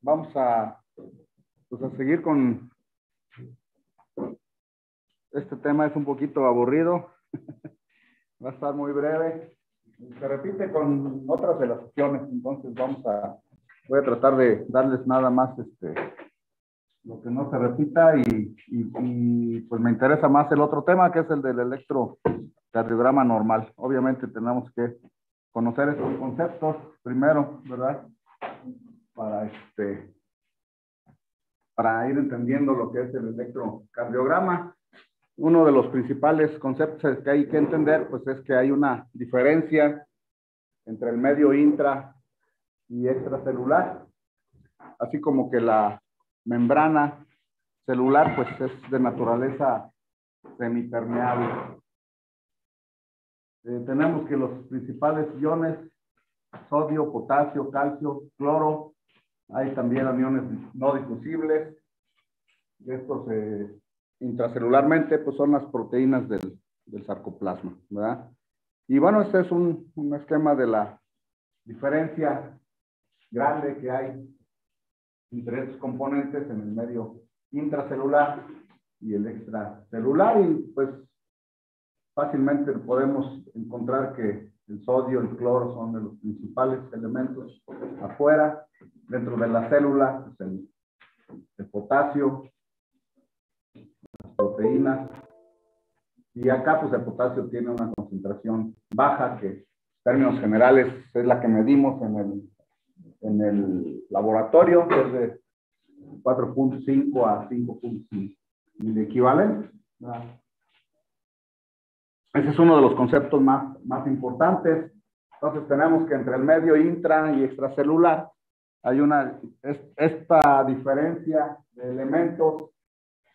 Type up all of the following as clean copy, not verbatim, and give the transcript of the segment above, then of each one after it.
vamos a, pues, a seguir con este tema. Es un poquito aburrido, va a estar muy breve, se repite con otras de las opciones, entonces voy a tratar de darles nada más lo que no se repita y pues me interesa más el otro tema, que es el del electrocardiograma normal. Obviamente tenemos que conocer estos conceptos primero, ¿verdad? Para ir entendiendo lo que es el electrocardiograma. Uno de los principales conceptos que hay que entender, pues, es que hay una diferencia entre el medio intra y extracelular, así como que la membrana celular, pues, es de naturaleza semipermeable. Tenemos que los principales iones, sodio, potasio, calcio, cloro, hay también aniones no difusibles. Estos intracelularmente, pues, son las proteínas del sarcoplasma, ¿verdad? Y bueno, este es un esquema de la diferencia grande que hay entre estos componentes en el medio intracelular y el extracelular, y pues fácilmente podemos encontrar que el sodio y el cloro son de los principales elementos afuera. Dentro de la célula, pues el potasio, las proteínas, y acá pues el potasio tiene una concentración baja, que en términos generales es la que medimos en el laboratorio, que es de 4.5 a 5.5 mil equivalente. Ese es uno de los conceptos más importantes. Entonces tenemos que entre el medio intra y extracelular hay esta diferencia de elementos,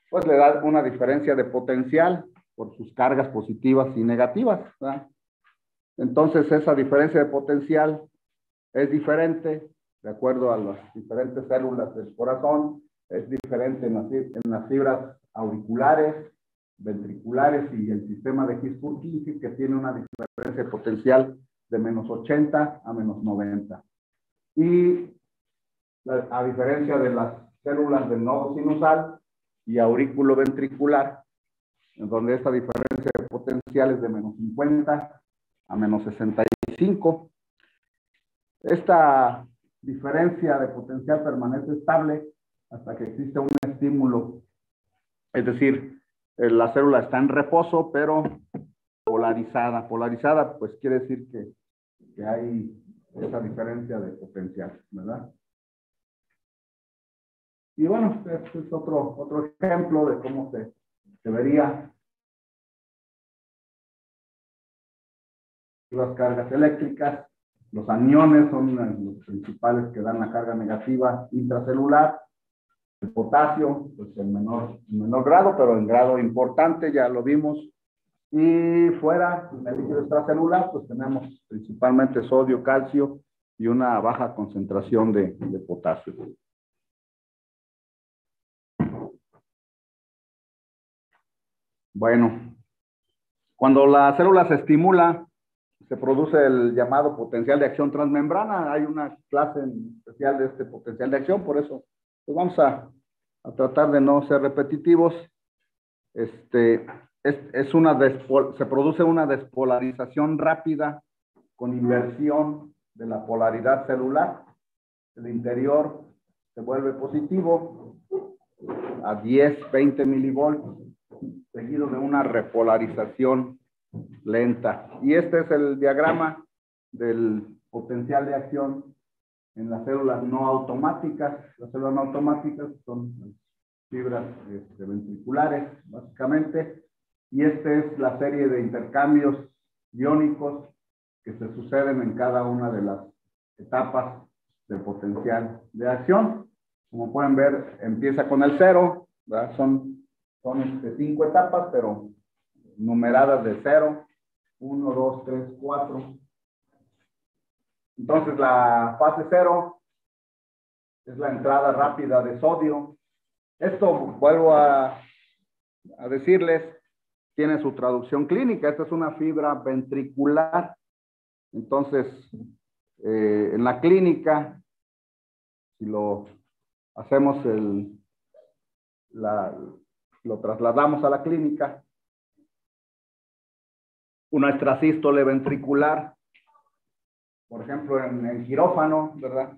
pues le da una diferencia de potencial por sus cargas positivas y negativas, ¿verdad? Entonces esa diferencia de potencial es diferente de acuerdo a las diferentes células del corazón, es diferente en las fibras auriculares, ventriculares y el sistema de His-Purkinje, que tiene una diferencia de potencial de menos 80 a menos 90. Y a diferencia de las células del nodo sinusal y aurículo ventricular, en donde esta diferencia de potencial es de menos 50 a menos 65. Esta diferencia de potencial permanece estable hasta que existe un estímulo, es decir, la célula está en reposo, pero polarizada. Polarizada, pues quiere decir que hay esa diferencia de potencial, ¿verdad? Y bueno, este es otro ejemplo de cómo se vería las cargas eléctricas. Los aniones son los principales que dan la carga negativa intracelular. El potasio, pues en menor grado, pero en grado importante, ya lo vimos. Y fuera, en el líquido extracelular, pues tenemos principalmente sodio, calcio y una baja concentración de potasio. Bueno, cuando la célula se estimula, se produce el llamado potencial de acción transmembrana. Hay una clase especial de este potencial de acción, por eso pues vamos a tratar de no ser repetitivos. Se produce una despolarización rápida con inversión de la polaridad celular. El interior se vuelve positivo a 10, 20 milivolts, seguido de una repolarización lenta. Y este es el diagrama del potencial de acción en las células no automáticas. Las células no automáticas son fibras ventriculares, básicamente, y esta es la serie de intercambios iónicos que se suceden en cada una de las etapas del potencial de acción. Como pueden ver, empieza con el 0, ¿verdad? Son 5 etapas, pero numeradas de 0, 1, 2, 3, 4. Entonces la fase 0 es la entrada rápida de sodio. Esto, vuelvo a decirles, tiene su traducción clínica. Esta es una fibra ventricular. Entonces, en la clínica, si lo hacemos lo trasladamos a la clínica. Una extrasístole ventricular, por ejemplo, en el quirófano, ¿verdad?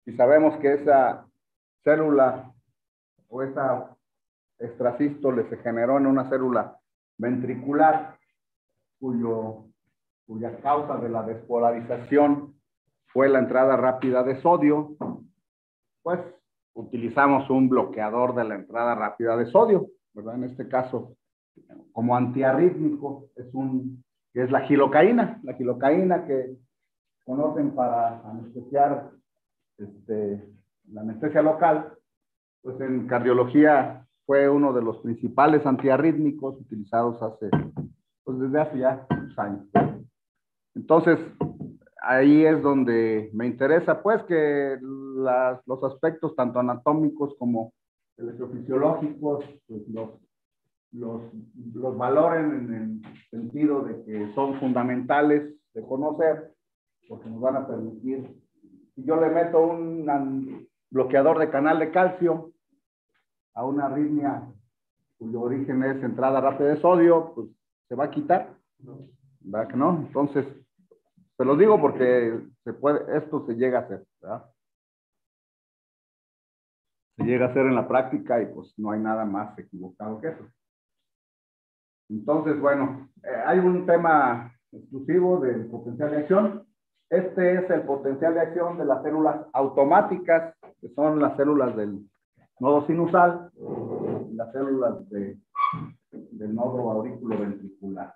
Y sabemos que esa célula o esa extrasístole se generó en una célula ventricular cuya causa de la despolarización fue la entrada rápida de sodio, pues utilizamos un bloqueador de la entrada rápida de sodio, ¿verdad? En este caso, como antiarrítmico, es la gilocaína que conocen para anestesiar la anestesia local, pues en cardiología fue uno de los principales antiarrítmicos utilizados desde hace ya muchos años. Entonces, ahí es donde me interesa, pues, que los aspectos tanto anatómicos como electrofisiológicos, pues, los valoren en el sentido de que son fundamentales de conocer, porque nos van a permitir, si yo le meto un bloqueador de canal de calcio a una arritmia cuyo origen es entrada rápida de sodio, pues se va a quitar, ¿verdad que no? Entonces, se los digo porque esto se llega a hacer, ¿verdad? Se llega a hacer en la práctica y pues no hay nada más equivocado que eso. Entonces, bueno, hay un tema exclusivo del potencial de acción. Este es el potencial de acción de las células automáticas, que son las células del nodo sinusal y las células del nodo auriculoventricular.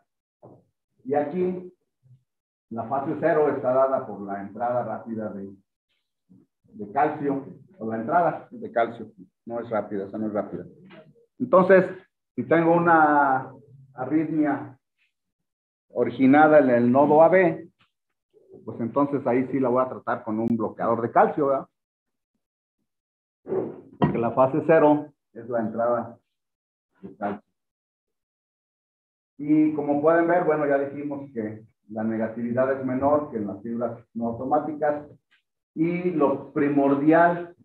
Y aquí, la fase 0 está dada por la entrada rápida de calcio, o la entrada de calcio. No es rápida, esa no es rápida. Entonces, si tengo una arritmia originada en el nodo AB, pues entonces ahí sí la voy a tratar con un bloqueador de calcio, ¿verdad? Porque la fase 0 es la entrada de calcio. Y como pueden ver, bueno, ya dijimos que la negatividad es menor que en las fibras no automáticas, y lo primordial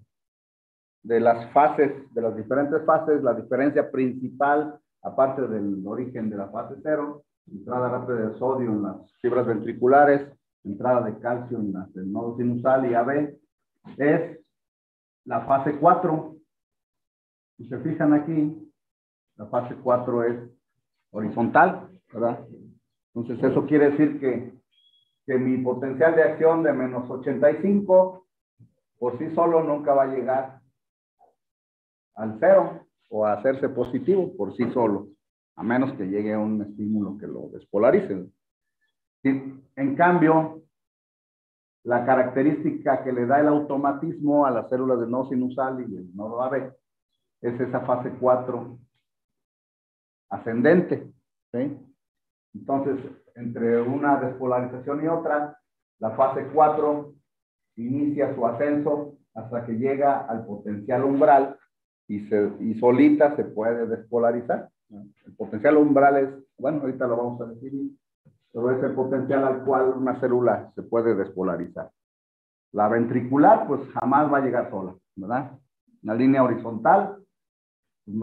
de las fases, de las diferentes fases, la diferencia principal, aparte del origen de la fase 0, entrada rápida de sodio en las fibras ventriculares, entrada de calcio en las del nodo sinusal y AB, es la fase 4. Si se fijan aquí, la fase 4 es horizontal, ¿verdad? Entonces eso quiere decir que mi potencial de acción de menos 85 por sí solo nunca va a llegar al 0 o a hacerse positivo por sí solo, a menos que llegue un estímulo que lo despolarice. En cambio, la característica que le da el automatismo a las células del nodo sinusal y del nodo AB es esa fase 4 ascendente, ¿sí? Entonces, entre una despolarización y otra, la fase 4 inicia su ascenso hasta que llega al potencial umbral y solita se puede despolarizar. El potencial umbral es, bueno, ahorita lo vamos a definir, pero es el potencial al cual una célula se puede despolarizar. La ventricular, pues jamás va a llegar sola, ¿verdad? La línea horizontal, pues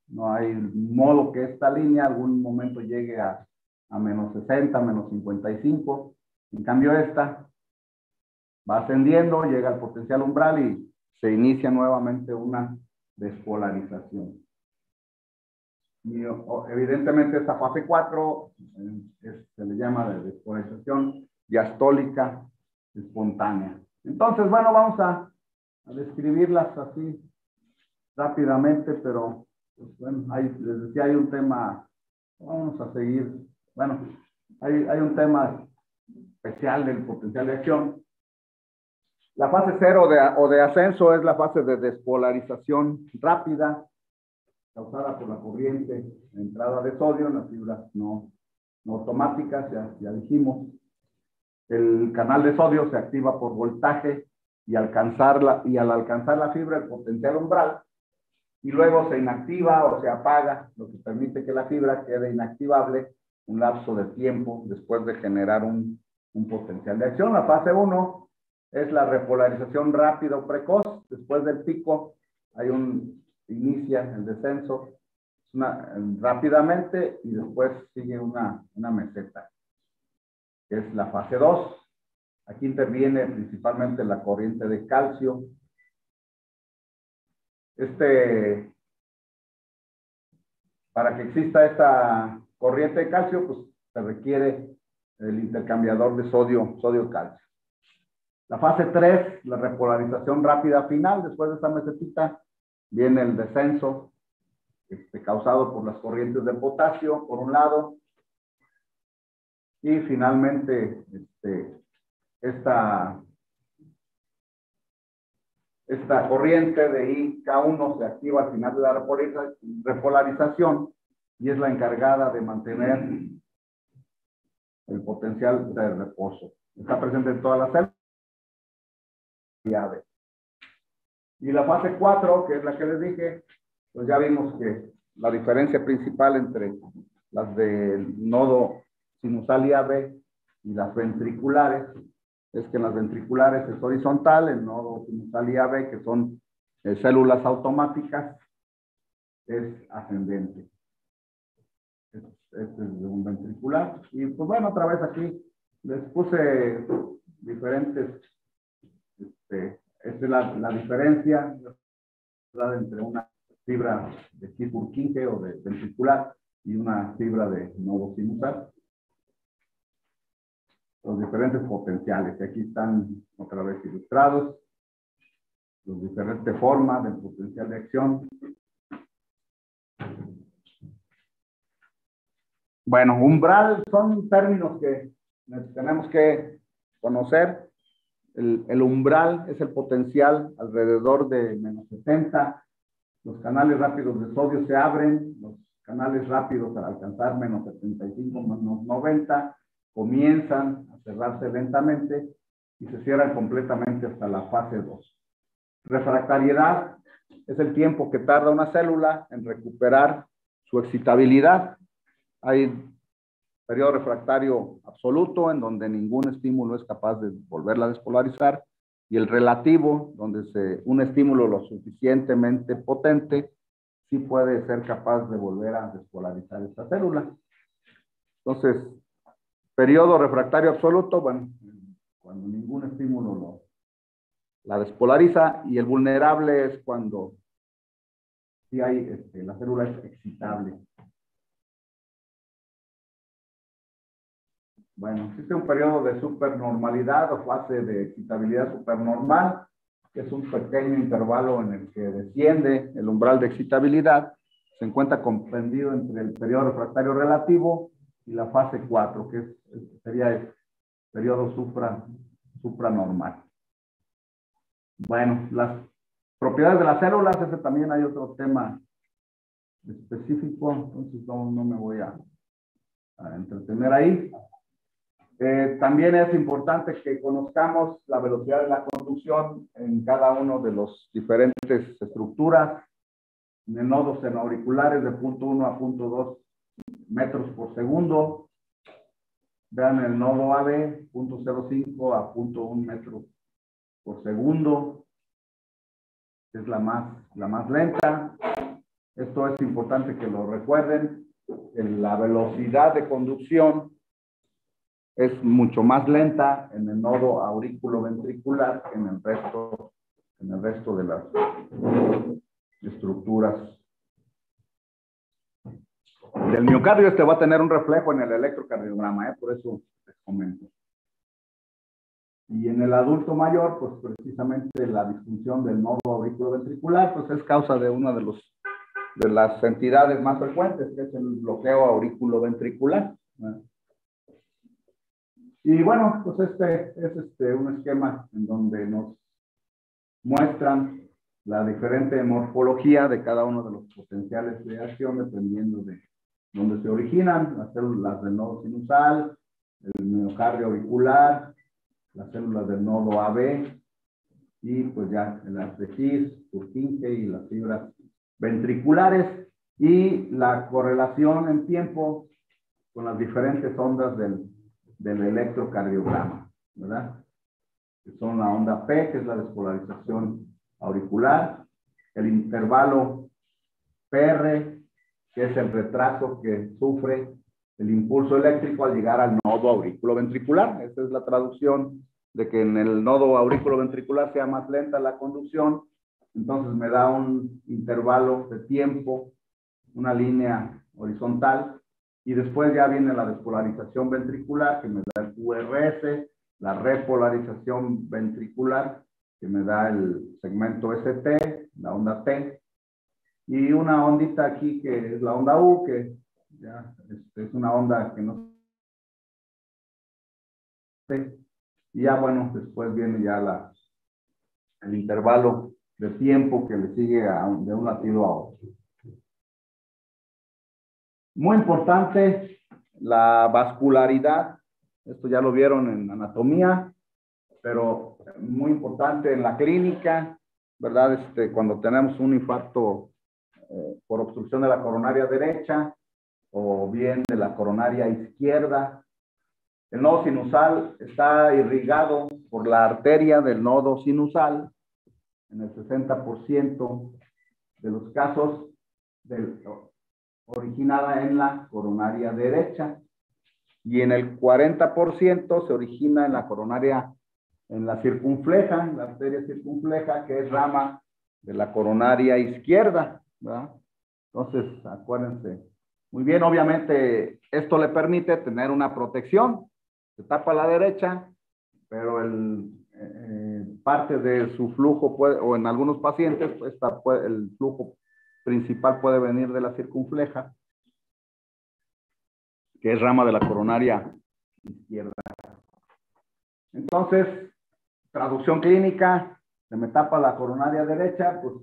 no hay modo que esta línea algún momento llegue a menos 60, menos 55. En cambio esta va ascendiendo, llega al potencial umbral y se inicia nuevamente una despolarización. Y evidentemente esta fase 4 se le llama de despolarización diastólica espontánea. Entonces, bueno, vamos a describirlas así rápidamente, pero pues, bueno, les decía, hay un tema, vamos a seguir, bueno, hay un tema especial del potencial de acción. La fase 0 o de ascenso es la fase de despolarización rápida, causada por la corriente de entrada de sodio en las fibras no automáticas, ya dijimos. El canal de sodio se activa por voltaje y al alcanzar la fibra, el potencial umbral, y luego se inactiva o se apaga, lo que permite que la fibra quede inactivable un lapso de tiempo después de generar un potencial de acción. La fase 1 es la repolarización rápida o precoz. Después del pico inicia el descenso rápidamente y después sigue una meseta, que es la fase 2. Aquí interviene principalmente la corriente de calcio. Para que exista esta corriente de calcio, pues se requiere el intercambiador de sodio-calcio. La fase 3, la repolarización rápida final. Después de esta mesetita viene el descenso causado por las corrientes de potasio, por un lado, y finalmente esta corriente de IK1 se activa al final de la repolarización y es la encargada de mantener el potencial de reposo. Está presente en todas las células. Y la fase 4, que es la que les dije, pues ya vimos que la diferencia principal entre las del nodo sinusal IAB y las ventriculares es que en las ventriculares es horizontal, el nodo sinusal IAB, que son células automáticas, es ascendente. Este es de un ventricular. Y pues bueno, otra vez aquí les puse diferentes, esta es la diferencia entre una fibra de Purkinje o de ventricular y una fibra de nodo sinusal. Los diferentes potenciales, que aquí están otra vez ilustrados, las diferentes formas del potencial de acción. Bueno, umbral son términos que tenemos que conocer. El umbral es el potencial alrededor de menos 70. Los canales rápidos de sodio se abren, los canales rápidos al alcanzar menos 75, menos 90, comienzan a cerrarse lentamente y se cierran completamente hasta la fase 2. Refractariedad es el tiempo que tarda una célula en recuperar su excitabilidad. Hay periodo refractario absoluto, en donde ningún estímulo es capaz de volverla a despolarizar, y el relativo, donde un estímulo lo suficientemente potente sí puede ser capaz de volver a despolarizar esta célula. Entonces, periodo refractario absoluto, bueno, cuando ningún estímulo la despolariza, y el vulnerable es cuando sí hay, la célula es excitable. Bueno, existe un periodo de supernormalidad o fase de excitabilidad supernormal, que es un pequeño intervalo en el que desciende el umbral de excitabilidad. Se encuentra comprendido entre el periodo refractario relativo y la fase 4, que sería el periodo supranormal. Bueno, las propiedades de las células, ese también hay otro tema específico, entonces no me voy a entretener ahí. También es importante que conozcamos la velocidad de la conducción en cada uno de los diferentes estructuras. En el nodo senoauriculares de 0.1 a 0.2 metros por segundo. Vean el nodo AB, 0.05 a 0.1 metros por segundo. Es la más lenta. Esto es importante que lo recuerden. La velocidad de conducción es mucho más lenta en el nodo aurículo-ventricular que en el resto de las estructuras. Del miocardio va a tener un reflejo en el electrocardiograma, por eso les comento. Y en el adulto mayor, pues precisamente la disfunción del nodo aurículo-ventricular, pues es causa de una de las entidades más frecuentes, que es el bloqueo aurículo-ventricular. Y bueno, pues este es un esquema en donde nos muestran la diferente morfología de cada uno de los potenciales de acción dependiendo de dónde se originan, las células del nodo sinusal, el miocardio auricular, las células del nodo AB, y pues ya las de His, Purkinje y las fibras ventriculares, y la correlación en tiempo con las diferentes ondas del electrocardiograma, ¿verdad? que son la onda P, que es la despolarización auricular, el intervalo PR, que es el retraso que sufre el impulso eléctrico al llegar al nodo auriculoventricular. Esa es la traducción de que en el nodo auriculoventricular sea más lenta la conducción. Entonces me da un intervalo de tiempo, una línea horizontal, y después ya viene la despolarización ventricular, que me da el QRS, la repolarización ventricular, que me da el segmento ST, la onda T, y una ondita aquí que es la onda U, que ya es una onda que no sé. Y ya bueno, después viene ya el intervalo de tiempo que le sigue de un latido a otro. Muy importante, la vascularidad. Esto ya lo vieron en anatomía, pero muy importante en la clínica, ¿verdad? Cuando tenemos un infarto por obstrucción de la coronaria derecha o bien de la coronaria izquierda, el nodo sinusal está irrigado por la arteria del nodo sinusal en el 60% de los casos originada en la coronaria derecha y en el 40% se origina en la coronaria, en la circunfleja, en la arteria circunfleja, que es rama de la coronaria izquierda, ¿verdad? Entonces, acuérdense. Muy bien, obviamente esto le permite tener una protección. Se tapa la derecha, pero parte de su flujo puede, o en algunos pacientes, pues, el flujo principal puede venir de la circunfleja, que es rama de la coronaria izquierda. Entonces, traducción clínica, se me tapa la coronaria derecha, pues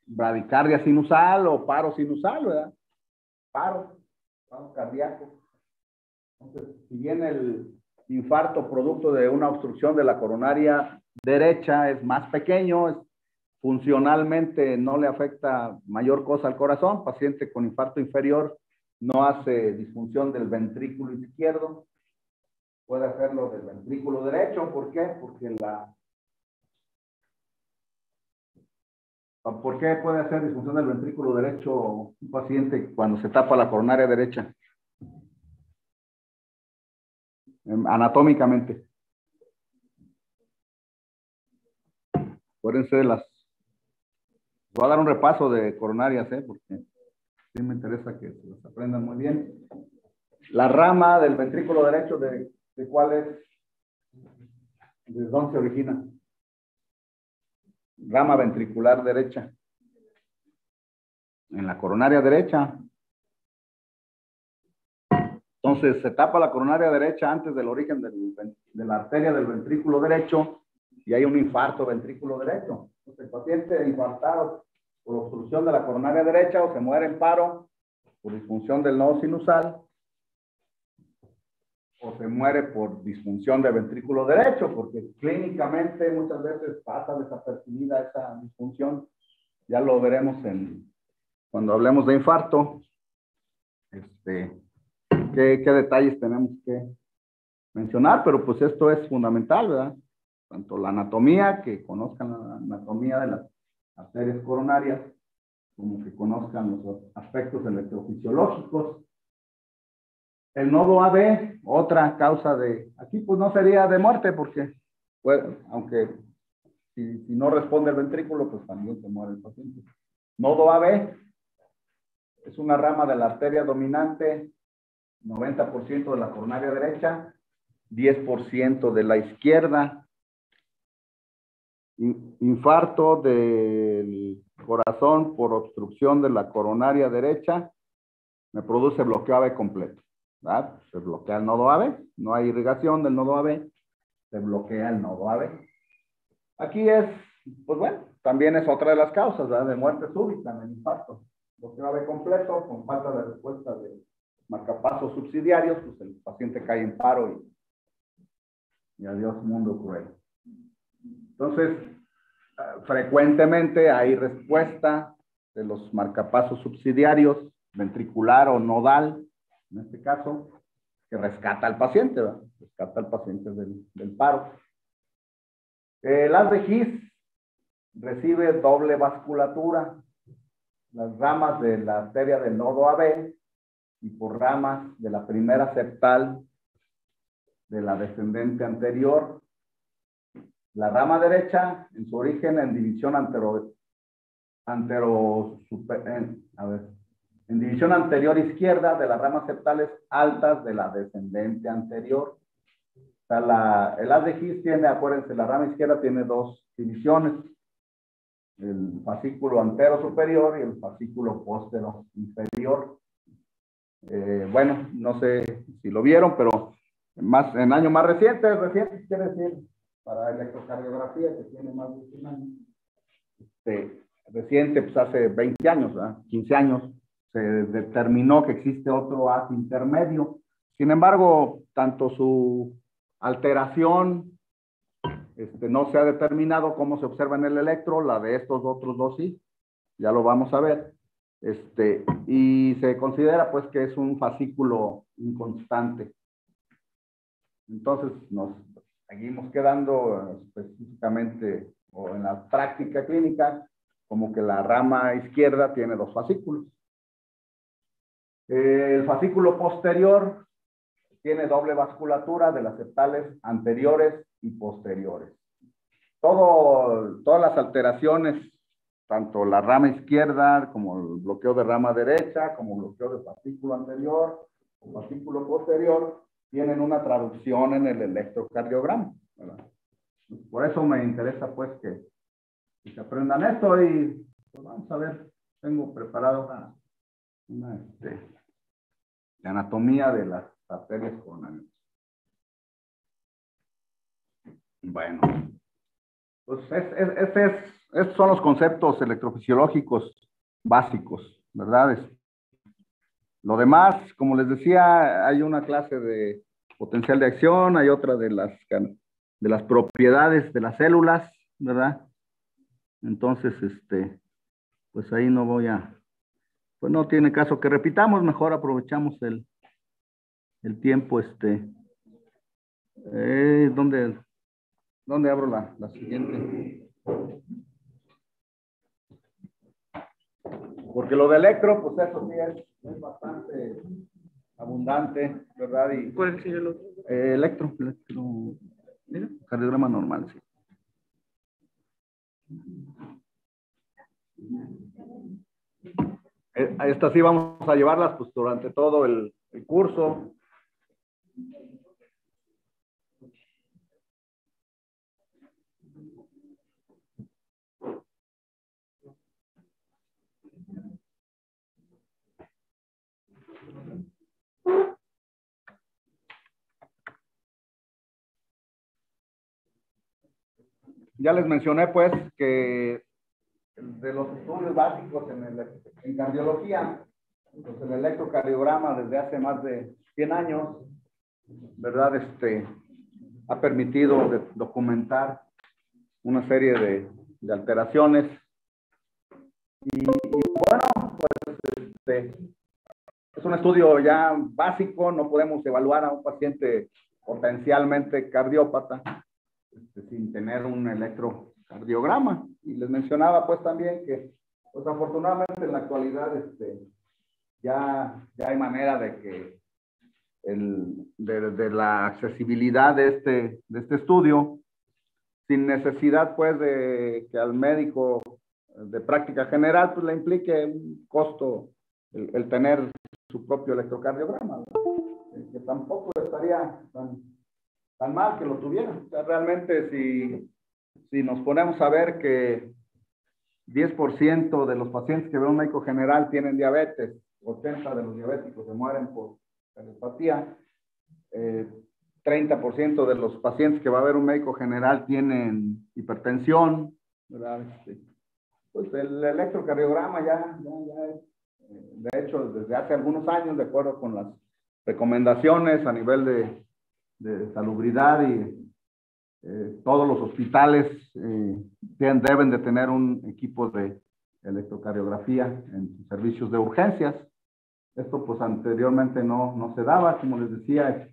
bradicardia sinusal o paro sinusal, ¿verdad? Paro cardíaco. Entonces, si bien el infarto producto de una obstrucción de la coronaria derecha es más pequeño, funcionalmente no le afecta mayor cosa al corazón, paciente con infarto inferior no hace disfunción del ventrículo izquierdo, puede hacerlo del ventrículo derecho. ¿Por qué? ¿Por qué puede hacer disfunción del ventrículo derecho un paciente cuando se tapa la coronaria derecha? Anatómicamente. Acuérdense de voy a dar un repaso de coronarias, porque sí me interesa que se las aprendan muy bien. La rama del ventrículo derecho, ¿de cuál es? ¿De dónde se origina? Rama ventricular derecha. En la coronaria derecha. Entonces, se tapa la coronaria derecha antes del origen de la arteria del ventrículo derecho y hay un infarto ventrículo derecho. Entonces, el paciente infartado por obstrucción de la coronaria derecha o se muere en paro por disfunción del nodo sinusal o se muere por disfunción del ventrículo derecho, porque clínicamente muchas veces pasa desapercibida esa disfunción. Ya lo veremos cuando hablemos de infarto. ¿Qué detalles tenemos que mencionar? Pero pues esto es fundamental, ¿verdad? Tanto la anatomía, que conozcan la anatomía de las arterias coronarias, como que conozcan los aspectos electrofisiológicos. El nodo AB, otra causa aquí pues no sería de muerte, porque aunque si no responde el ventrículo, pues también se muere el paciente. Nodo AB es una rama de la arteria dominante, 90% de la coronaria derecha, 10% de la izquierda. Infarto del corazón por obstrucción de la coronaria derecha me produce bloqueo AB completo, ¿verdad? Se bloquea el nodo AB, no hay irrigación del nodo AB, se bloquea el nodo AB. Aquí pues bueno, también es otra de las causas, ¿verdad? De muerte súbita en el infarto. Bloqueo AB completo con falta de respuesta de marcapasos subsidiarios, pues el paciente cae en paro y adiós mundo cruel. Entonces, frecuentemente hay respuesta de los marcapasos subsidiarios, ventricular o nodal, en este caso, que rescata al paciente, ¿verdad? Rescata al paciente del paro. El haz de His recibe doble vasculatura. Las ramas de la arteria del nodo AB y por ramas de la primera septal de la descendente anterior. La rama derecha, en su origen en división en división anterior izquierda de las ramas septales altas de la descendente anterior. O sea, el haz de His tiene, acuérdense, la rama izquierda tiene dos divisiones, el fascículo antero superior y el fascículo póstero inferior. Bueno, no sé si lo vieron, pero en años más recientes quiere decir para electrocardiografía, que tiene más de 100 años. Reciente, pues hace 20 años, ¿verdad? 15 años, se determinó que existe otro haz intermedio. Sin embargo, tanto su alteración no se ha determinado cómo se observa en el electro, la de estos otros dos sí, ya lo vamos a ver. Y se considera pues que es un fascículo inconstante. Entonces nos seguimos quedando específicamente o en la práctica clínica como que la rama izquierda tiene dos fascículos. El fascículo posterior tiene doble vasculatura de las septales anteriores y posteriores. Todas las alteraciones, tanto la rama izquierda como el bloqueo de rama derecha, como bloqueo de fascículo anterior o fascículo posterior, tienen una traducción en el electrocardiograma, ¿verdad? Por eso me interesa pues que se aprendan esto y pues vamos a ver, tengo preparado una de anatomía de las arterias coronarias. Bueno, pues estos son los conceptos electrofisiológicos básicos, ¿verdad? Lo demás, como les decía, hay una clase de potencial de acción, hay otra de las propiedades de las células, ¿verdad? Entonces, pues ahí no pues no tiene caso que repitamos, mejor aprovechamos el tiempo, ¿dónde abro la siguiente? Porque lo de electro, pues eso sí es bastante abundante, ¿verdad? Y, ¿Cuál es el otro? Cardiograma normal, sí. Estas sí vamos a llevarlas pues durante todo el curso. Ya les mencioné pues que de los estudios básicos en cardiología, pues el electrocardiograma desde hace más de 100 años, ¿verdad? Ha permitido documentar una serie de alteraciones. Y bueno, pues es un estudio ya básico, no podemos evaluar a un paciente potencialmente cardiópata sin tener un electrocardiograma. Y les mencionaba pues también que pues afortunadamente en la actualidad ya hay manera de que de la accesibilidad de este estudio, sin necesidad pues de que al médico de práctica general pues le implique un costo el tener su propio electrocardiograma, que tampoco estaría tan mal que lo tuvieran. O sea, realmente si nos ponemos a ver que 10% de los pacientes que ve un médico general tienen diabetes, 80 de los diabéticos se mueren por cardiopatía, 30% de los pacientes que va a ver un médico general tienen hipertensión, ¿verdad? Pues el electrocardiograma ya es, de hecho, desde hace algunos años, de acuerdo con las recomendaciones a nivel de salubridad y todos los hospitales deben de tener un equipo de electrocardiografía en sus servicios de urgencias. Esto pues anteriormente no se daba, como les decía,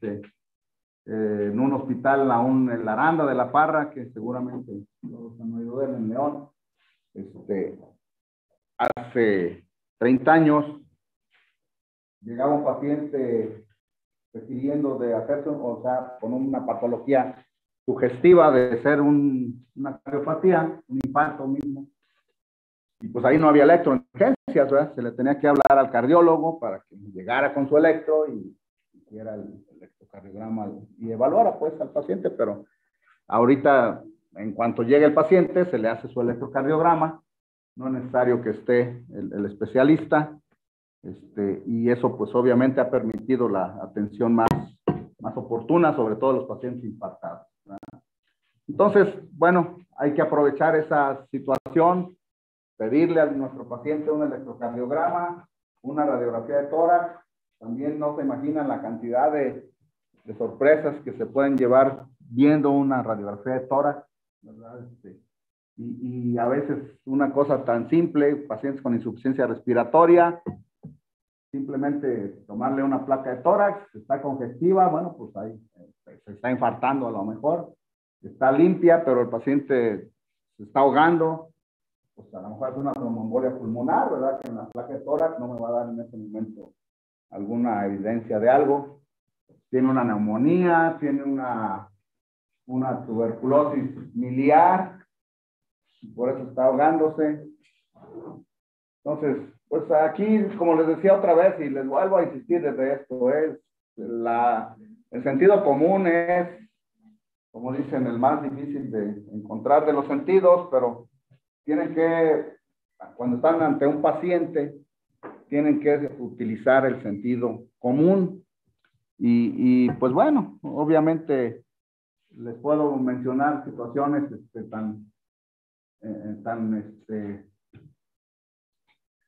en un hospital aún en la Aranda de la Parra, que seguramente todos han oído de él, en León. Hace 30 años llegaba un paciente requiriendo de hacerse, o sea, con una patología sugestiva de ser una cardiopatía, un infarto mismo. Y pues ahí no había electrourgencias, ¿verdad? Se le tenía que hablar al cardiólogo para que llegara con su electro y hiciera el electrocardiograma y evaluara pues al paciente, pero ahorita en cuanto llegue el paciente se le hace su electrocardiograma, no es necesario que esté el especialista, y eso pues obviamente ha permitido la atención más oportuna, sobre todo los pacientes infartados, ¿verdad? Entonces, bueno, hay que aprovechar esa situación, pedirle a nuestro paciente un electrocardiograma, una radiografía de tórax. También no se imaginan la cantidad de sorpresas que se pueden llevar viendo una radiografía de tórax, ¿verdad? Y a veces una cosa tan simple, pacientes con insuficiencia respiratoria, simplemente tomarle una placa de tórax, está congestiva, bueno, pues ahí se está infartando a lo mejor, está limpia, pero el paciente se está ahogando, pues a lo mejor es una tromboembolia pulmonar, ¿verdad? Que en la placa de tórax no me va a dar en ese momento alguna evidencia de algo. Tiene una neumonía, tiene una tuberculosis miliar, por eso está ahogándose. Entonces, pues aquí, como les decía otra vez, y les vuelvo a insistir desde esto, el sentido común es, como dicen, el más difícil de encontrar de los sentidos, pero tienen que, cuando están ante un paciente, tienen que utilizar el sentido común. Y pues bueno, obviamente les puedo mencionar situaciones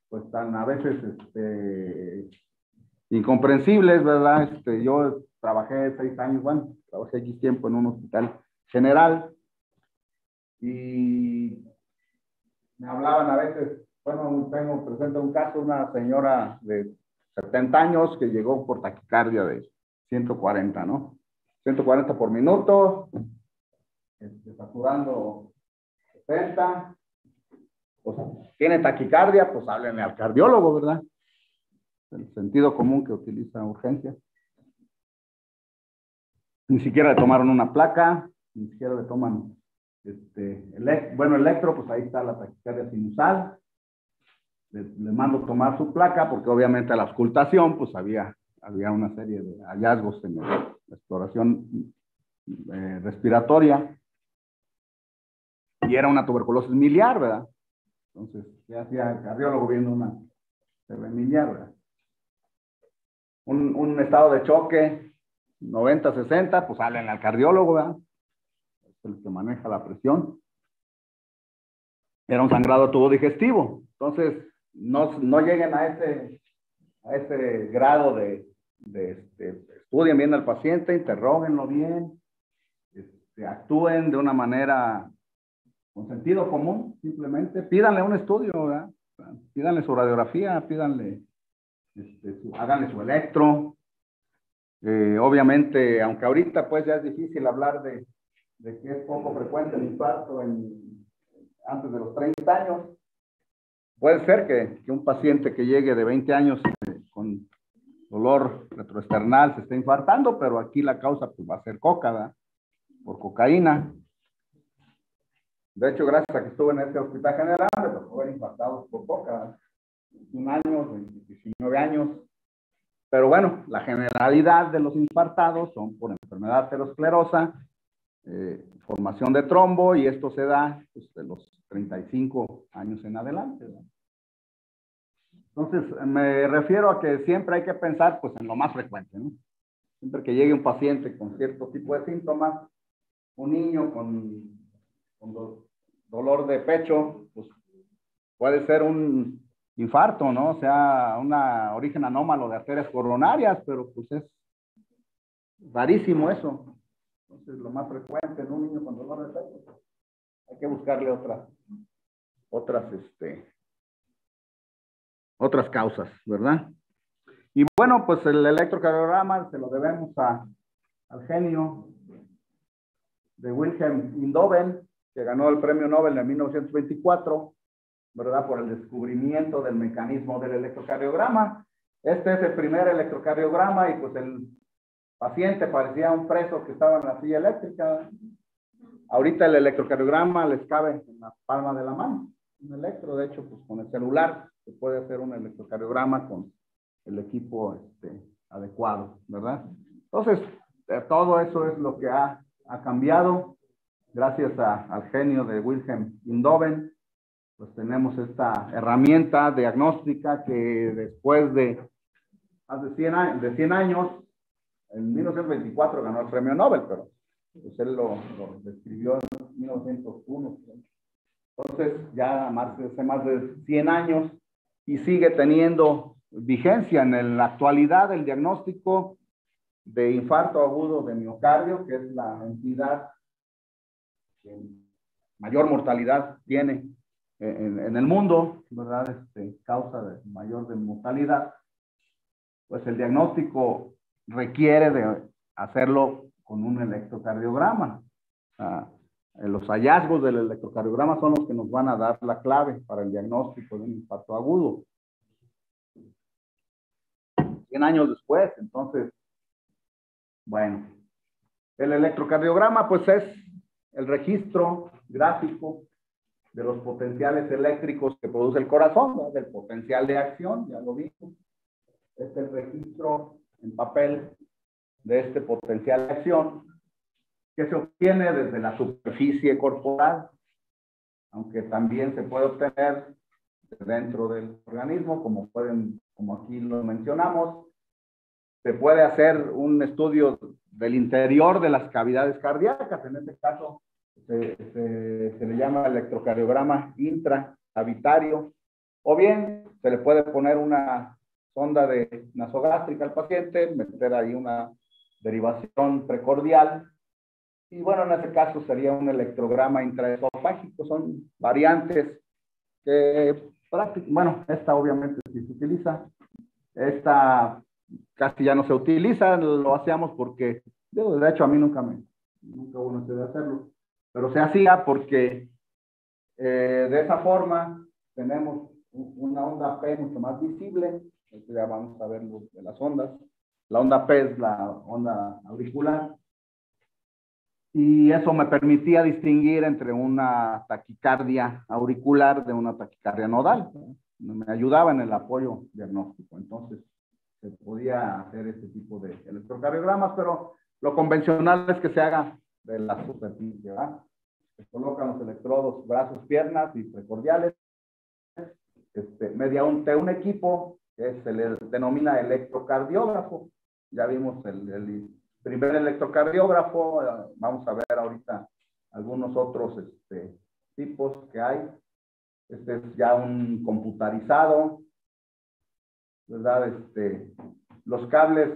pues tan a veces incomprensibles, ¿verdad? Yo trabajé 6 años, bueno, trabajé X tiempo en un hospital general y me hablaban a veces, bueno, tengo presente un caso, una señora de 70 años que llegó por taquicardia de 140, ¿no? 140 por minuto, saturando 70. Pues, tiene taquicardia, pues háblenle al cardiólogo, ¿verdad? El sentido común que utiliza urgencia. Ni siquiera le tomaron una placa, ni siquiera le toman, electro, pues ahí está la taquicardia sinusal. Le mando tomar su placa porque obviamente a la auscultación, pues había una serie de hallazgos en la exploración respiratoria y era una tuberculosis miliar, ¿verdad? Entonces, ¿qué hacía el cardiólogo viendo una TB miliar, ¿verdad? Un estado de choque 90-60, pues háblenle al cardiólogo, ¿verdad? Es el que maneja la presión. Era un sangrado tubo digestivo. Entonces, no lleguen a ese grado de estudien bien al paciente, interróguenlo bien, actúen de una manera con sentido común, simplemente pídanle un estudio, ¿verdad? Pídanle su radiografía, pídanle, háganle su electro. Obviamente, aunque ahorita pues ya es difícil hablar de que es poco frecuente el infarto antes de los 30 años, puede ser que un paciente que llegue de 20 años con dolor retroesternal se esté infartando, pero aquí la causa pues va a ser coca, ¿verdad? Por cocaína. De hecho, gracias a que estuve en este hospital general, me tocó ver infartados por coca, 21 años, 19 años. Pero bueno, la generalidad de los infartados son por enfermedad aterosclerosa, formación de trombo, y esto se da pues, de los 35 años en adelante, ¿verdad? Entonces, me refiero a que siempre hay que pensar pues, en lo más frecuente, ¿no? Siempre que llegue un paciente con cierto tipo de síntomas, un niño con dolor de pecho, pues puede ser un infarto, ¿no? O sea, un origen anómalo de arterias coronarias, pero pues es rarísimo eso. Entonces, lo más frecuente en un niño con dolor de pecho, hay que buscarle otras causas, ¿verdad? Y bueno, pues el electrocardiograma se lo debemos a al genio de Wilhelm Einthoven, que ganó el premio Nobel en 1924, ¿verdad? Por el descubrimiento del mecanismo del electrocardiograma. Este es el primer electrocardiograma y pues el paciente parecía un preso que estaba en la silla eléctrica. Ahorita el electrocardiograma les cabe en la palma de la mano. Un electro, de hecho, pues con el celular se puede hacer un electrocardiograma con el equipo adecuado, ¿verdad? Entonces, todo eso es lo que ha cambiado. Gracias al genio de Wilhelm Einthoven, pues tenemos esta herramienta diagnóstica que después de más de 100 años, en 1924 ganó el premio Nobel, pero pues él lo describió en 1901. Entonces, ya hace más de 100 años y sigue teniendo vigencia en la actualidad el diagnóstico de infarto agudo de miocardio, que es la entidad que mayor mortalidad tiene en el mundo, ¿verdad? Causa de mayor de mortalidad. Pues el diagnóstico requiere de hacerlo con un electrocardiograma. Los hallazgos del electrocardiograma son los que nos van a dar la clave para el diagnóstico de un infarto agudo. 100 años después, entonces, bueno, el electrocardiograma pues es el registro gráfico de los potenciales eléctricos que produce el corazón, ¿no? Del potencial de acción, ya lo vimos. Este es el registro en papel de este potencial de acción que se obtiene desde la superficie corporal, aunque también se puede obtener dentro del organismo, como aquí lo mencionamos. Se puede hacer un estudio del interior de las cavidades cardíacas, en este caso se le llama electrocardiograma intracavitario, o bien se le puede poner una sonda de nasogástrica al paciente, meter ahí una derivación precordial, y bueno, en ese caso sería un electrograma intraesofágico. Son variantes que bueno, esta obviamente sí se utiliza, esta casi ya no se utiliza, lo hacíamos porque, de hecho a mí nunca hubo necesidad de hacerlo, pero se hacía porque de esa forma tenemos una onda P mucho más visible. Ya vamos a ver de las ondas. La onda P es la onda auricular. Y eso me permitía distinguir entre una taquicardia auricular de una taquicardia nodal. Me ayudaba en el apoyo diagnóstico. Entonces, se podía hacer este tipo de electrocardiogramas, pero lo convencional es que se haga de la superficie, ¿verdad? Se colocan los electrodos, brazos, piernas y precordiales, mediante un equipo que se le denomina electrocardiógrafo. Ya vimos el primer electrocardiógrafo. Vamos a ver ahorita algunos otros tipos que hay. Este es ya un computarizado, ¿verdad? Los cables,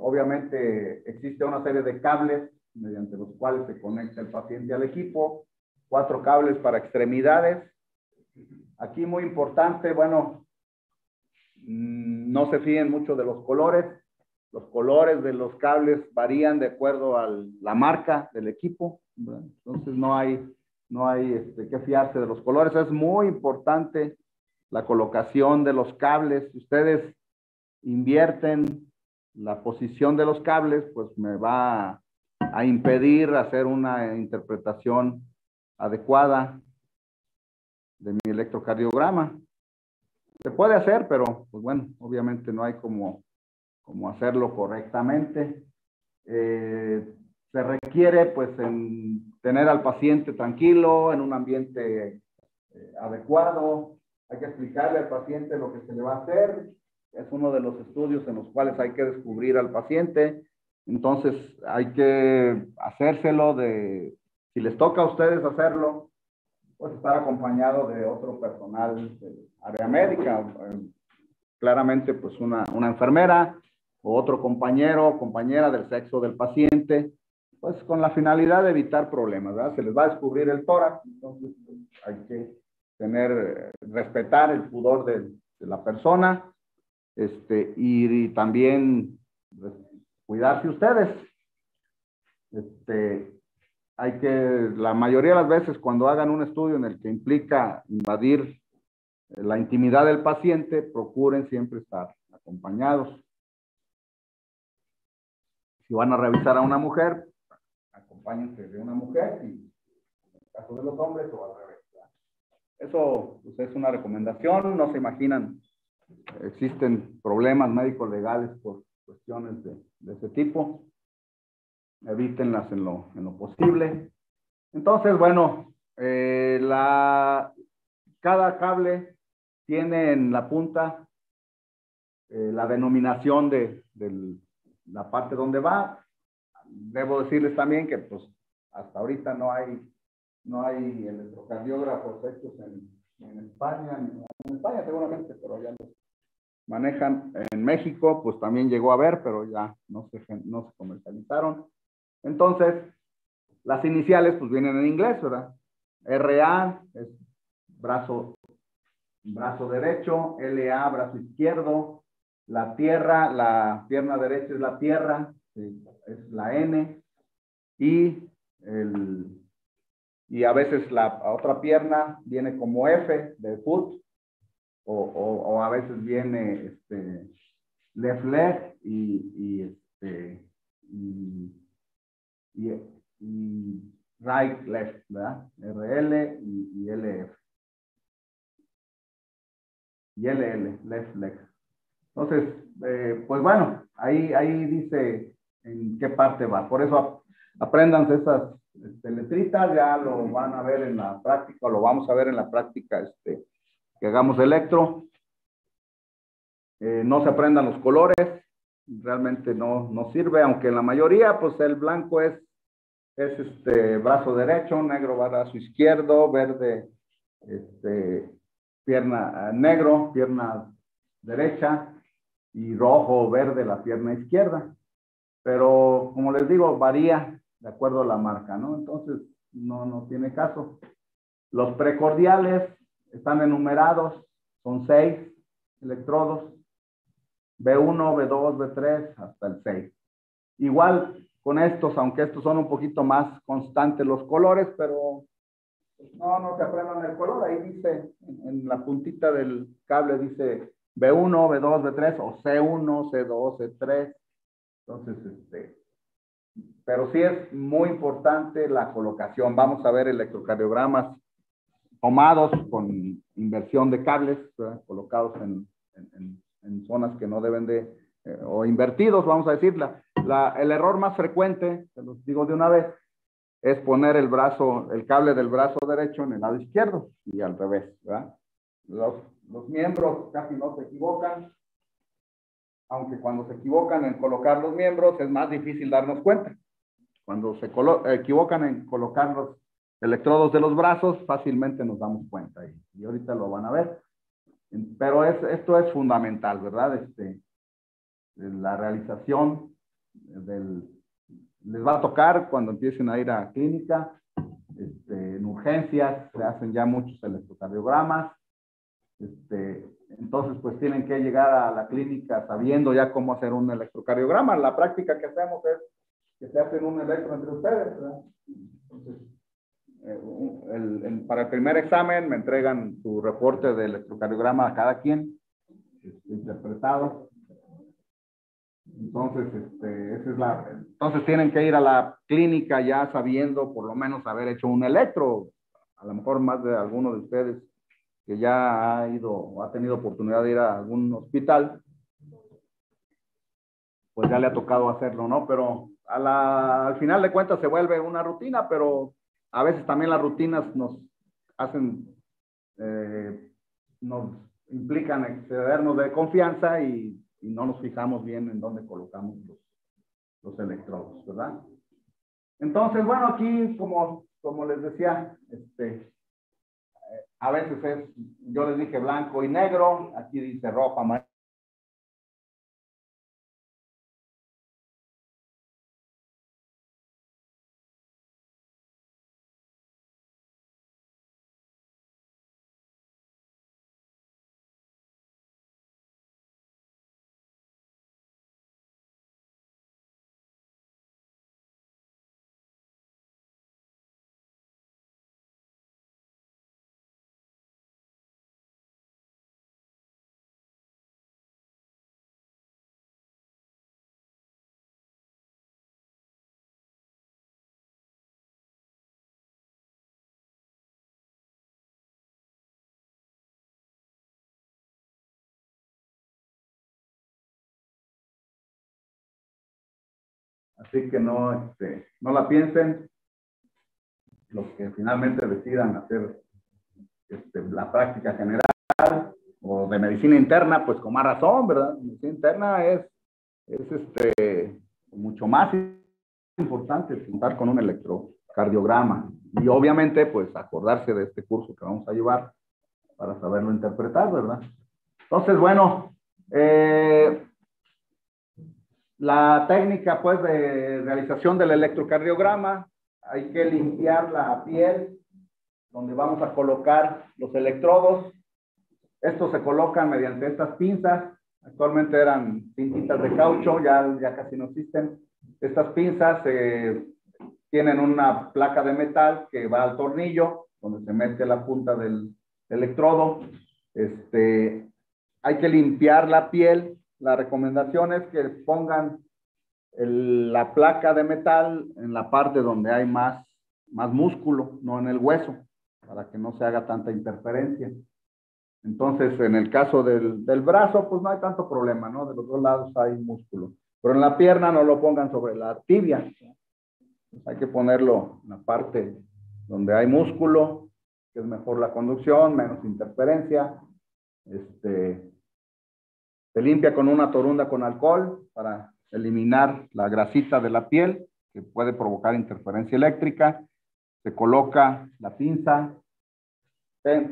obviamente existe una serie de cables mediante los cuales se conecta el paciente al equipo, 4 cables para extremidades. Aquí muy importante, bueno, no se fíen mucho de los colores. Los colores de los cables varían de acuerdo a la marca del equipo, ¿verdad? Entonces no hay que fiarse de los colores. Es muy importante la colocación de los cables. Si ustedes invierten la posición de los cables, pues me va a impedir hacer una interpretación adecuada de mi electrocardiograma. Se puede hacer, pero pues bueno, obviamente no hay como hacerlo correctamente. Se requiere pues tener al paciente tranquilo, en un ambiente adecuado. Hay que explicarle al paciente lo que se le va a hacer. Es uno de los estudios en los cuales hay que descubrir al paciente. Entonces hay que hacérselo si les toca a ustedes hacerlo, pues estar acompañado de otro personal de área médica, claramente pues una enfermera o otro compañero o compañera del sexo del paciente, pues con la finalidad de evitar problemas, ¿verdad? Se les va a descubrir el tórax, entonces pues, hay que respetar el pudor de la persona, y también pues, cuidarse ustedes. Este, la mayoría de las veces cuando hagan un estudio en el que implica invadir la intimidad del paciente, procuren siempre estar acompañados. Si van a revisar a una mujer, acompáñense de una mujer, y en el caso de los hombres, o al revés. Eso pues, es una recomendación. No se imaginan, existen problemas médicos legales por cuestiones de ese tipo. Evítenlas en lo posible. Entonces, bueno, cada cable tiene en la punta la denominación de la parte donde va. Debo decirles también que pues hasta ahorita no hay electrocardiógrafos hechos en España, en España seguramente, pero ya los manejan. En México pues también llegó a haber, pero ya no se comercializaron. Entonces, las iniciales pues vienen en inglés, ¿verdad? RA es brazo derecho, LA brazo izquierdo, la pierna derecha es la tierra, es la N, y a veces la otra pierna viene como F de foot, o a veces viene left leg y right left, ¿verdad? RL y LF. Y LL, left leg. Entonces, pues bueno, ahí dice en qué parte va. Por eso apréndanse esas letritas, ya lo van a ver en la práctica, o lo vamos a ver en la práctica que hagamos electro. No se aprendan los colores, realmente no sirve, aunque en la mayoría, pues el blanco es brazo derecho, negro brazo izquierdo, verde negro, pierna derecha, y rojo o verde la pierna izquierda. Pero como les digo, varía de acuerdo a la marca, ¿no? Entonces no tiene caso. Los precordiales están enumerados, son 6 electrodos, B1, B2, B3, hasta el 6. Igual con estos, aunque estos son un poquito más constantes los colores, pero no se aprendan el color. Ahí dice, en la puntita del cable dice B1, B2, B3, o C1, C2, C3. Entonces, pero sí es muy importante la colocación. Vamos a ver electrocardiogramas tomados con inversión de cables, ¿verdad? Colocados en zonas que no deben o invertidos, vamos a decir. El error más frecuente, se los digo de una vez, es poner el cable del brazo derecho en el lado izquierdo y al revés, ¿verdad? Los miembros casi no se equivocan, aunque cuando se equivocan en colocar los miembros es más difícil darnos cuenta. Cuando se equivocan en colocar los electrodos de los brazos, fácilmente nos damos cuenta, y ahorita lo van a ver. Pero esto es fundamental, ¿verdad? La realización les va a tocar cuando empiecen a ir a clínica, en urgencias se hacen ya muchos electrocardiogramas, entonces pues tienen que llegar a la clínica sabiendo ya cómo hacer un electrocardiograma. La práctica que hacemos es que se hacen un electro entre ustedes, ¿verdad? Entonces, para el primer examen me entregan su reporte de electrocardiograma a cada quien, interpretado. Entonces, entonces tienen que ir a la clínica ya sabiendo por lo menos haber hecho un electro. A lo mejor más de alguno de ustedes que ya ha ido o ha tenido oportunidad de ir a algún hospital, pues ya le ha tocado hacerlo, ¿no? Pero al final de cuentas se vuelve una rutina, pero a veces también las rutinas nos nos implican excedernos de confianza y no nos fijamos bien en dónde colocamos los electrodos, ¿verdad? Entonces, bueno, aquí como les decía, a veces yo les dije blanco y negro, aquí dice rojo, amarillo. Así que no, no la piensen. Los que finalmente decidan hacer la práctica general o de medicina interna, pues con más razón, ¿verdad? Medicina interna es mucho más importante contar con un electrocardiograma y obviamente pues acordarse de este curso que vamos a llevar para saberlo interpretar, ¿verdad? Entonces, bueno, la técnica pues de realización del electrocardiograma, hay que limpiar la piel donde vamos a colocar los electrodos. Estos se colocan mediante estas pinzas. Actualmente eran pintitas de caucho, ya casi no existen. Estas pinzas tienen una placa de metal que va al tornillo, donde se mete la punta del electrodo. Hay que limpiar la piel. La recomendación es que pongan la placa de metal en la parte donde hay más músculo, no en el hueso, para que no se haga tanta interferencia. Entonces, en el caso del brazo, pues no hay tanto problema, ¿no? De los dos lados hay músculo. Pero en la pierna no lo pongan sobre la tibia. Pues hay que ponerlo en la parte donde hay músculo, que es mejor la conducción, menos interferencia. Se limpia con una torunda con alcohol para eliminar la grasita de la piel que puede provocar interferencia eléctrica. Se coloca la pinza.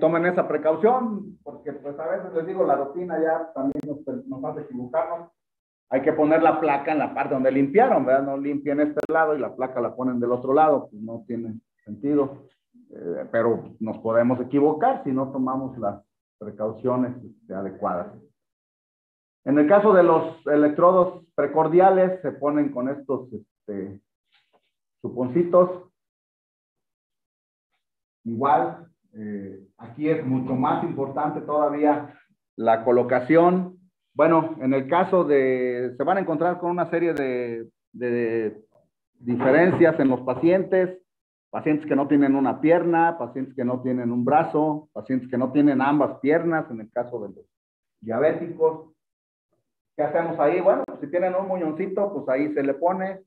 Tomen esa precaución porque pues a veces les digo, la rutina ya también nos hace equivocarnos. Hay que poner la placa en la parte donde limpiaron, ¿verdad? No limpien este lado y la placa la ponen del otro lado, pues no tiene sentido. Pero nos podemos equivocar si no tomamos las precauciones adecuadas. En el caso de los electrodos precordiales, se ponen con estos chuponcitos. Igual, aquí es mucho más importante todavía la colocación. Bueno, en el caso se van a encontrar con una serie de diferencias en los pacientes que no tienen una pierna, pacientes que no tienen un brazo, pacientes que no tienen ambas piernas, en el caso de los diabéticos. ¿Qué hacemos ahí? Bueno, pues si tienen un muñoncito, pues ahí se le pone.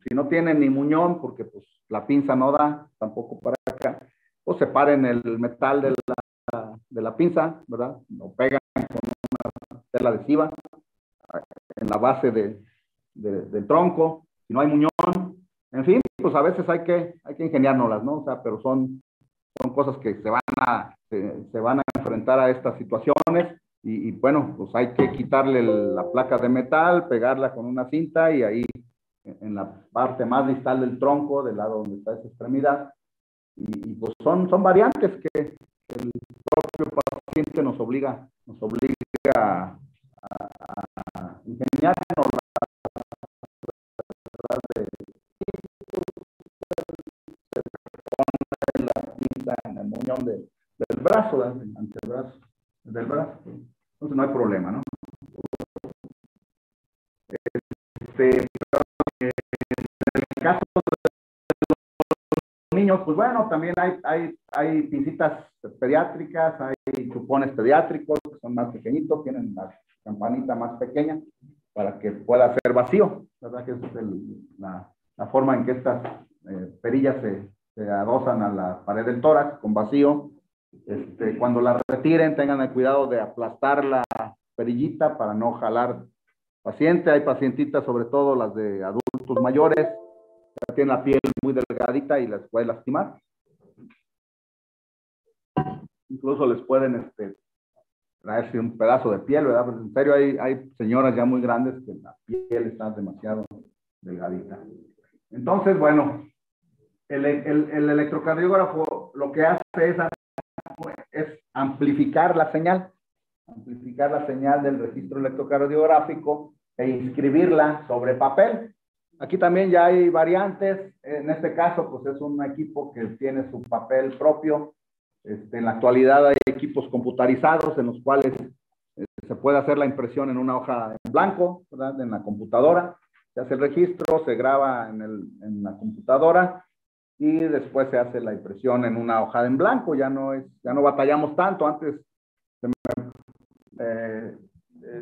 Si no tienen ni muñón, porque pues la pinza no da, tampoco para acá, pues separen el metal de la pinza, ¿verdad? Lo pegan con una tela adhesiva en la base del tronco. Si no hay muñón, en fin, pues a veces hay que ingeniárnoslas, ¿no? O sea, pero son cosas que se van a enfrentar a estas situaciones. Y bueno, pues hay que quitarle la placa de metal, pegarla con una cinta y ahí en la parte más distal del tronco, del lado donde está esa extremidad. Y pues son variantes que el propio paciente nos obliga a ingeniarnos la cinta en el muñón del brazo, del antebrazo, del brazo. Entonces no hay problema, ¿no? En el caso de los niños, pues bueno, también hay pincitas pediátricas, hay chupones pediátricos que son más pequeñitos, tienen la campanita más pequeña para que pueda ser vacío, ¿verdad? Que es la forma en que estas perillas se adosan a la pared del tórax con vacío. Cuando la retiren, tengan el cuidado de aplastar la perillita para no jalar paciente. Hay pacientitas, sobre todo las de adultos mayores, que tienen la piel muy delgadita y les puede lastimar. Incluso les pueden traerse un pedazo de piel, ¿verdad? Pues en serio, hay señoras ya muy grandes que la piel está demasiado delgadita. Entonces, bueno, el electrocardiógrafo lo que hace es amplificar la señal del registro electrocardiográfico e inscribirla sobre papel. Aquí también ya hay variantes. En este caso, pues es un equipo que tiene su papel propio. En la actualidad hay equipos computarizados en los cuales se puede hacer la impresión en una hoja en blanco, ¿verdad? En la computadora. Se hace el registro, se graba en la computadora y después se hace la impresión en una hoja en blanco. Ya no batallamos tanto. Antes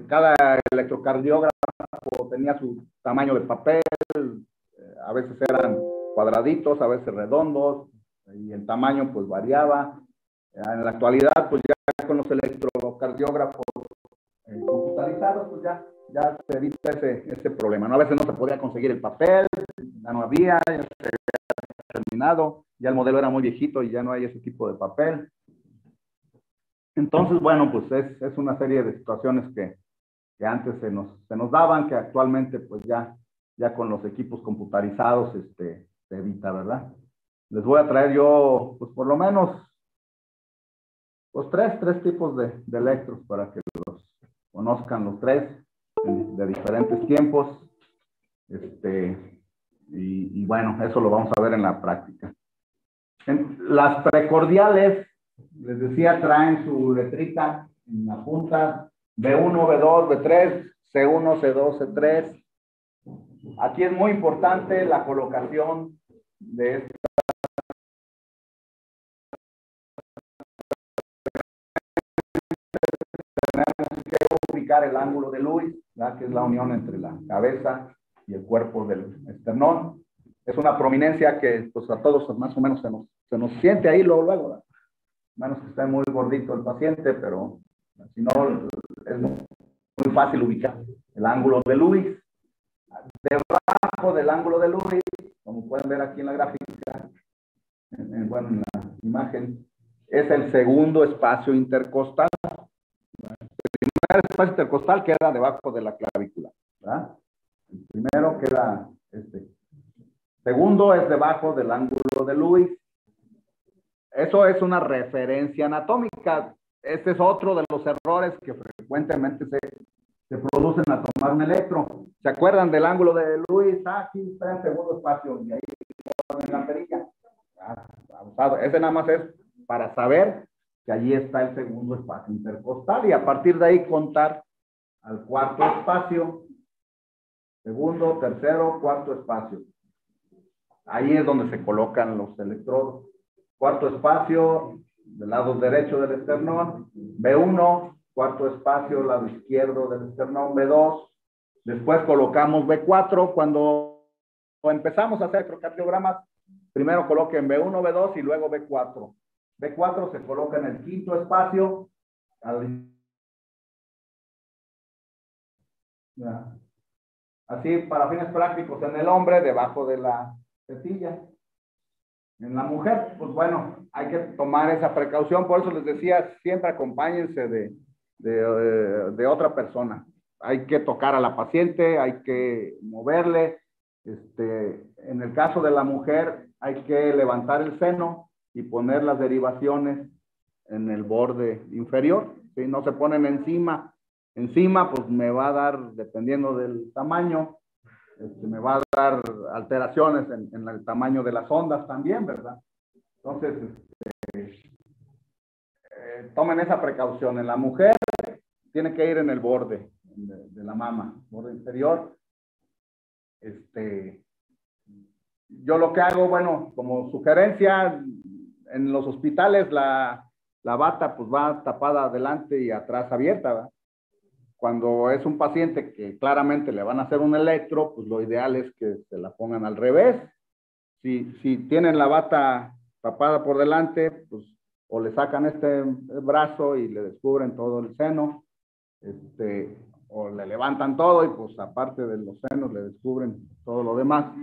cada electrocardiógrafo tenía su tamaño de papel, a veces eran cuadraditos, a veces redondos, y el tamaño pues variaba. En la actualidad, pues ya con los electrocardiógrafos computarizados, pues ya se evita ese problema, ¿no? A veces no se podía conseguir el papel, ya no había, ya se había terminado, ya el modelo era muy viejito y ya no hay ese tipo de papel. Entonces, bueno, pues es una serie de situaciones que antes se nos daban, que actualmente pues ya con los equipos computarizados se evita, ¿verdad? Les voy a traer yo, pues por lo menos, pues tres tipos de electros para que los conozcan los tres de diferentes tiempos. Y bueno, eso lo vamos a ver en la práctica. Las precordiales, les decía, traen su letrita en la punta, B1, B2, B3, C1, C2, C3. Aquí es muy importante la colocación de esta. Tenemos que ubicar el ángulo de Lewis, ¿verdad? Que es la unión entre la cabeza y el cuerpo del esternón. Es una prominencia que pues a todos más o menos se nos siente ahí luego, ¿verdad? Menos que esté muy gordito el paciente, pero si no, es muy fácil ubicar el ángulo de Lewis. Debajo del ángulo de Lewis, como pueden ver aquí en la gráfica, bueno, en la imagen, es el segundo espacio intercostal. El primer espacio intercostal queda debajo de la clavícula, ¿verdad? El primero queda este. Segundo es debajo del ángulo de Lewis. Eso es una referencia anatómica. Este es otro de los errores que frecuentemente se producen al tomar un electro. ¿Se acuerdan del ángulo de Lewis? Aquí está el segundo espacio y ahí ponen la perilla. Ese nada más es para saber que allí está el segundo espacio intercostal y a partir de ahí contar al cuarto espacio, segundo, tercero, cuarto espacio. Ahí es donde se colocan los electrodos. Cuarto espacio del lado derecho del esternón, B1, cuarto espacio lado izquierdo del esternón, B2. Después colocamos B4. Cuando empezamos a hacer electrocardiogramas, primero coloquen B1, B2 y luego B4. B4 se coloca en el quinto espacio. Así, para fines prácticos, en el hombre, debajo de la tetilla. En la mujer, pues bueno, hay que tomar esa precaución. Por eso les decía, siempre acompáñense de otra persona. Hay que tocar a la paciente, hay que moverle. En el caso de la mujer, hay que levantar el seno y poner las derivaciones en el borde inferior. ¿Sí? No se ponen encima. Encima, pues me va a dar, dependiendo del tamaño, me va a dar alteraciones en el tamaño de las ondas también, ¿verdad? Entonces, tomen esa precaución. En la mujer, tiene que ir en el borde de la mama, borde inferior. Yo lo que hago, bueno, como sugerencia, en los hospitales la bata pues va tapada adelante y atrás abierta, ¿verdad? Cuando es un paciente que claramente le van a hacer un electro, pues lo ideal es que se la pongan al revés. Si tienen la bata tapada por delante, pues o le sacan este brazo y le descubren todo el seno, o le levantan todo y pues aparte de los senos le descubren todo lo demás.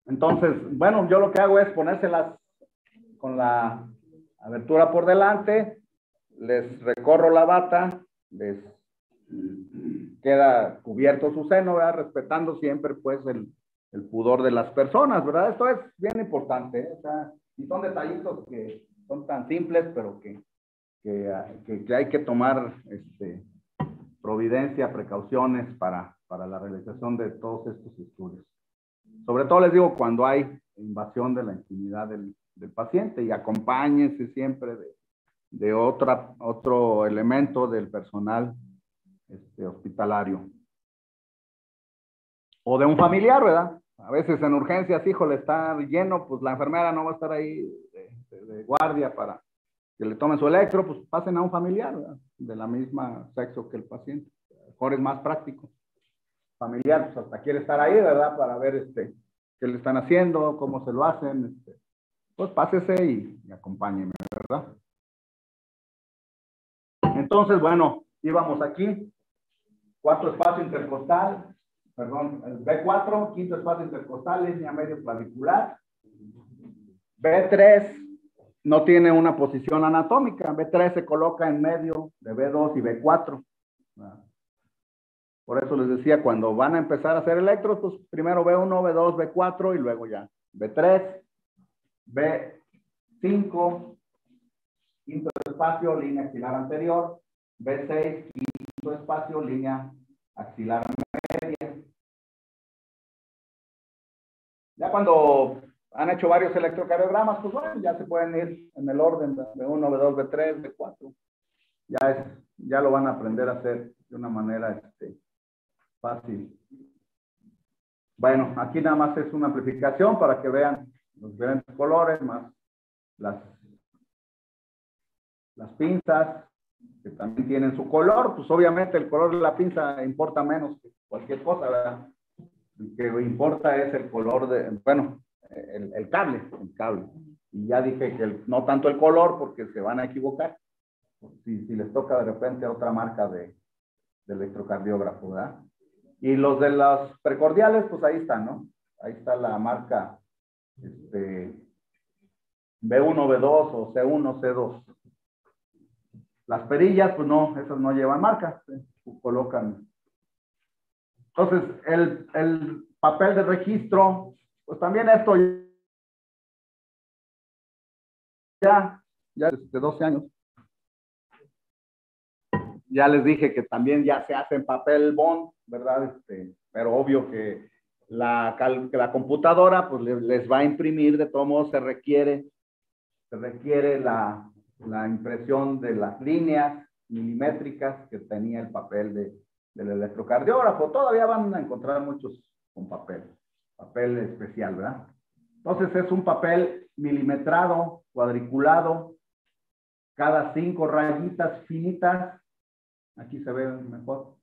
Entonces, bueno, yo lo que hago es ponérselas con la abertura por delante, les recorro la bata, les queda cubierto su seno, ¿verdad? Respetando siempre pues el pudor de las personas, ¿verdad? Esto es bien importante, ¿eh? O sea, y son detallitos que son tan simples, pero que hay que tomar providencia, precauciones para la realización de todos estos estudios. Sobre todo les digo cuando hay invasión de la intimidad del paciente, y acompáñense siempre de otro elemento del personal hospitalario. O de un familiar, ¿verdad? A veces en urgencias, híjole, está lleno, pues la enfermera no va a estar ahí de guardia para que le tomen su electro, pues pasen a un familiar, ¿verdad? De la misma sexo que el paciente. A lo mejor es más práctico familiar, pues hasta quiere estar ahí, ¿verdad? Para ver qué le están haciendo, cómo se lo hacen. Pues pásese y acompáñenme, ¿verdad? Entonces, bueno, íbamos aquí. Cuarto espacio intercostal, perdón, el B4, quinto espacio intercostal, línea medio clavicular. B3 no tiene una posición anatómica. B3 se coloca en medio de B2 y B4. Por eso les decía, cuando van a empezar a hacer electros, pues primero B1, B2, B4 y luego ya B3, B5, quinto espacio, línea axilar anterior, B6, quinto espacio, línea axilar media. Ya cuando han hecho varios electrocardiogramas, pues bueno, ya se pueden ir en el orden de B1, B2, B3, B4. Ya lo van a aprender a hacer de una manera fácil. Bueno, aquí nada más es una amplificación para que vean los diferentes colores, más las pinzas, que también tienen su color. Pues obviamente el color de la pinza importa menos que cualquier cosa, ¿verdad? Lo que importa es el color bueno, el cable. Y ya dije que no tanto el color, porque se van a equivocar. Si les toca de repente otra marca de electrocardiógrafo, ¿verdad? Y los de los precordiales, pues ahí están, ¿no? Ahí está la marca B1, B2 o C1, C2. Las perillas, pues no, esas no llevan marcas, colocan. Entonces, el papel de registro, pues también esto ya desde 12 años. Ya les dije que también ya se hace en papel bond, ¿verdad? Pero obvio que la computadora pues les va a imprimir, de todos modos se requiere la impresión de las líneas milimétricas que tenía el papel del electrocardiógrafo. Todavía van a encontrar muchos con papel especial, ¿verdad? Entonces es un papel milimetrado, cuadriculado, cada 5 rayitas finitas. Aquí se ve mejor.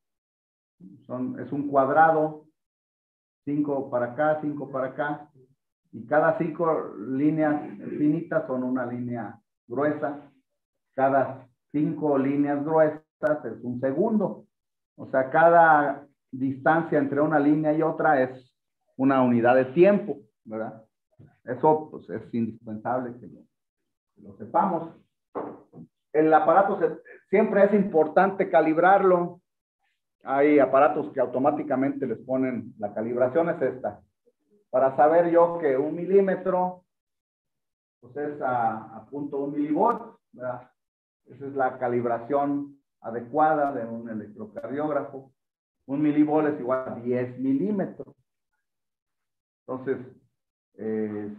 Es un cuadrado, 5 para acá, 5 para acá. Y cada 5 líneas finitas son una línea gruesa. Cada 5 líneas gruesas es un segundo. O sea, cada distancia entre una línea y otra es una unidad de tiempo, ¿verdad? Eso pues, es indispensable que lo sepamos. El aparato siempre es importante calibrarlo. Hay aparatos que automáticamente les ponen, la calibración es esta. Para saber yo que 1 milímetro, pues es a 0.1 milivolts, ¿verdad? Esa es la calibración adecuada de un electrocardiógrafo. 1 milivolt es igual a 10 milímetros. Entonces, el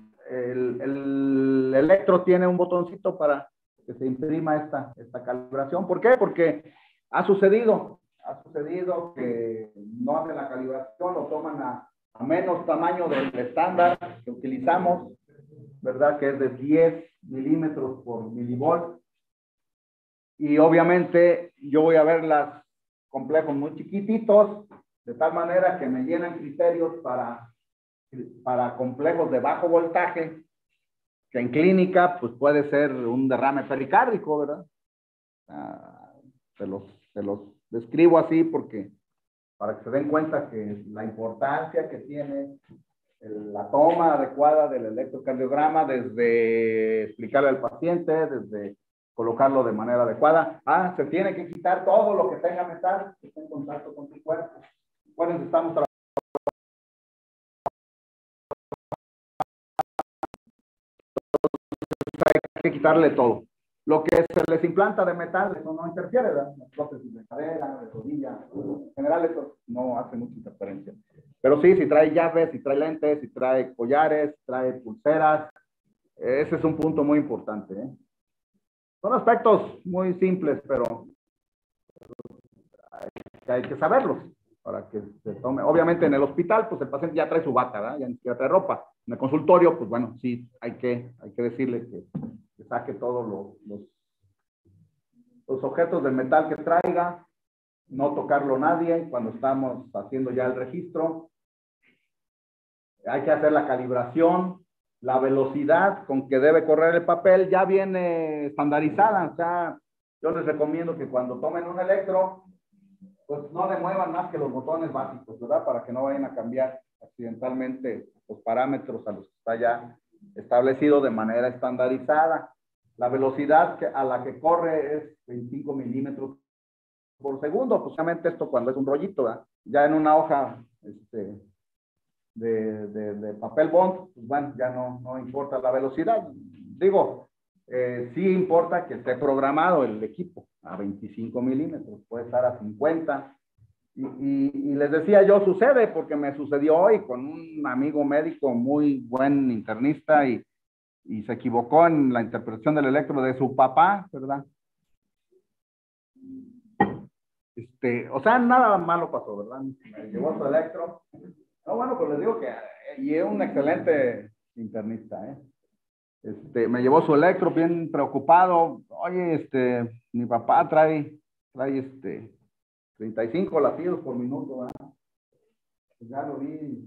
electro tiene un botoncito para que se imprima esta calibración. ¿Por qué? Porque ha sucedido que no hacen la calibración, lo toman a menos tamaño del estándar que utilizamos, ¿verdad? Que es de 10 milímetros por milivolt. Y obviamente yo voy a ver los complejos muy chiquititos, de tal manera que me llenan criterios para complejos de bajo voltaje, que en clínica pues puede ser un derrame pericárdico, ¿verdad? Se los describo así porque para que se den cuenta que la importancia que tiene la toma adecuada del electrocardiograma, desde explicarle al paciente, desde colocarlo de manera adecuada. Se tiene que quitar todo lo que tenga metal que esté en contacto con tu cuerpo. Recuerden, estamos trabajando. Hay que quitarle todo. Lo que se les implanta de metal, eso no interfiere, ¿verdad? Las prótesis de cadera, de rodilla, en general eso no hace mucha interferencia. Pero sí, si trae llaves, si trae lentes, si trae collares, trae pulseras, ese es un punto muy importante, ¿eh? Son aspectos muy simples, pero hay que saberlos para que se tome. Obviamente en el hospital, pues el paciente ya trae su bata, ¿verdad? Ya ni siquiera trae ropa. En el consultorio, pues bueno, sí, hay que decirle que saque todos los objetos de metal que traiga. no tocarlo nadie cuando estamos haciendo ya el registro. Hay que hacer la calibración, la velocidad con que debe correr el papel ya viene estandarizada. O sea, yo les recomiendo que cuando tomen un electro, pues no le muevan más que los botones básicos, ¿verdad? Para que no vayan a cambiar accidentalmente los parámetros a los que está ya establecido de manera estandarizada. La velocidad a la que corre es 25 milímetros por segundo. Pues obviamente esto cuando es un rollito, ¿verdad? Ya en una hoja de papel bond, pues bueno, ya no importa la velocidad. Digo, sí importa que esté programado el equipo a 25 milímetros, puede estar a 50. Y les decía yo, sucede, porque me sucedió hoy con un amigo médico muy buen internista y se equivocó en la interpretación del electro de su papá, ¿verdad? O sea, nada malo pasó, ¿verdad? Me llevó su electro. No, bueno, pues les digo que y es un excelente internista, ¿eh? Me llevó su electro bien preocupado. Oye, mi papá trae 35 latidos por minuto, ¿verdad? Pues ya lo vi,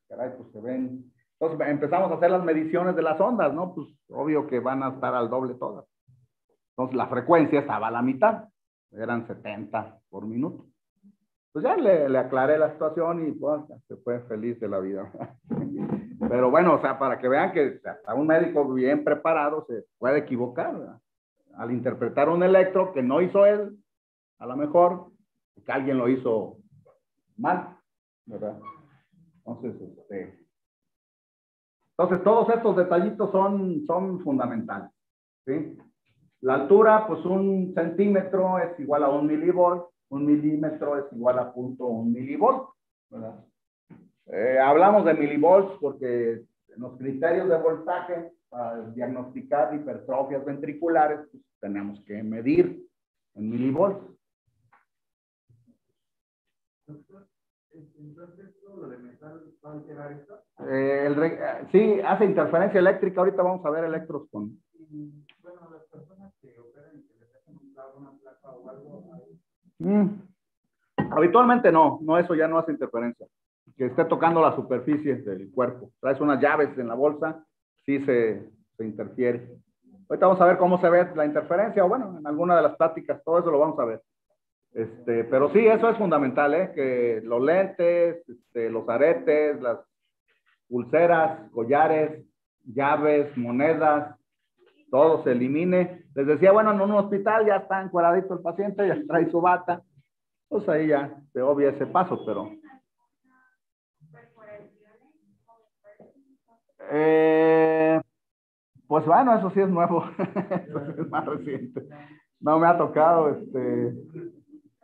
caray, pues se ven. Entonces empezamos a hacer las mediciones de las ondas, ¿no? Pues obvio que van a estar al doble todas. Entonces la frecuencia estaba a la mitad, eran 70 por minuto. Pues ya le aclaré la situación y pues se fue feliz de la vida. Pero bueno, o sea, para que vean que hasta un médico bien preparado se puede equivocar, ¿verdad? Al interpretar un electro que no hizo él, a lo mejor, que alguien lo hizo mal, ¿verdad? Entonces todos estos detallitos son fundamentales, ¿sí? La altura, pues 1 centímetro es igual a 1 milivolt, 1 milímetro es igual a 0.1 milivolt, ¿verdad? Hablamos de milivolts porque en los criterios de voltaje para diagnosticar hipertrofias ventriculares, pues, tenemos que medir en milivolts. Entonces, ¿lo de metal va a alterar esto? Sí, hace interferencia eléctrica. Ahorita vamos a ver electros con... Bueno, las personas que operan y que les hacen un clavo, una placa o algo... Habitualmente no, eso ya no hace interferencia. Que esté tocando la superficie del cuerpo. Traes unas llaves en la bolsa, sí se interfiere. Ahorita vamos a ver cómo se ve la interferencia, o bueno, en alguna de las pláticas, todo eso lo vamos a ver. Pero sí, eso es fundamental, que los lentes, los aretes, las pulseras, collares, llaves, monedas, todo se elimine. Les decía, bueno, en un hospital ya está encuadradito el paciente, ya trae su bata, pues ahí ya se obvia ese paso, pero... pues bueno, eso sí es nuevo, eso sí es más reciente. No me ha tocado,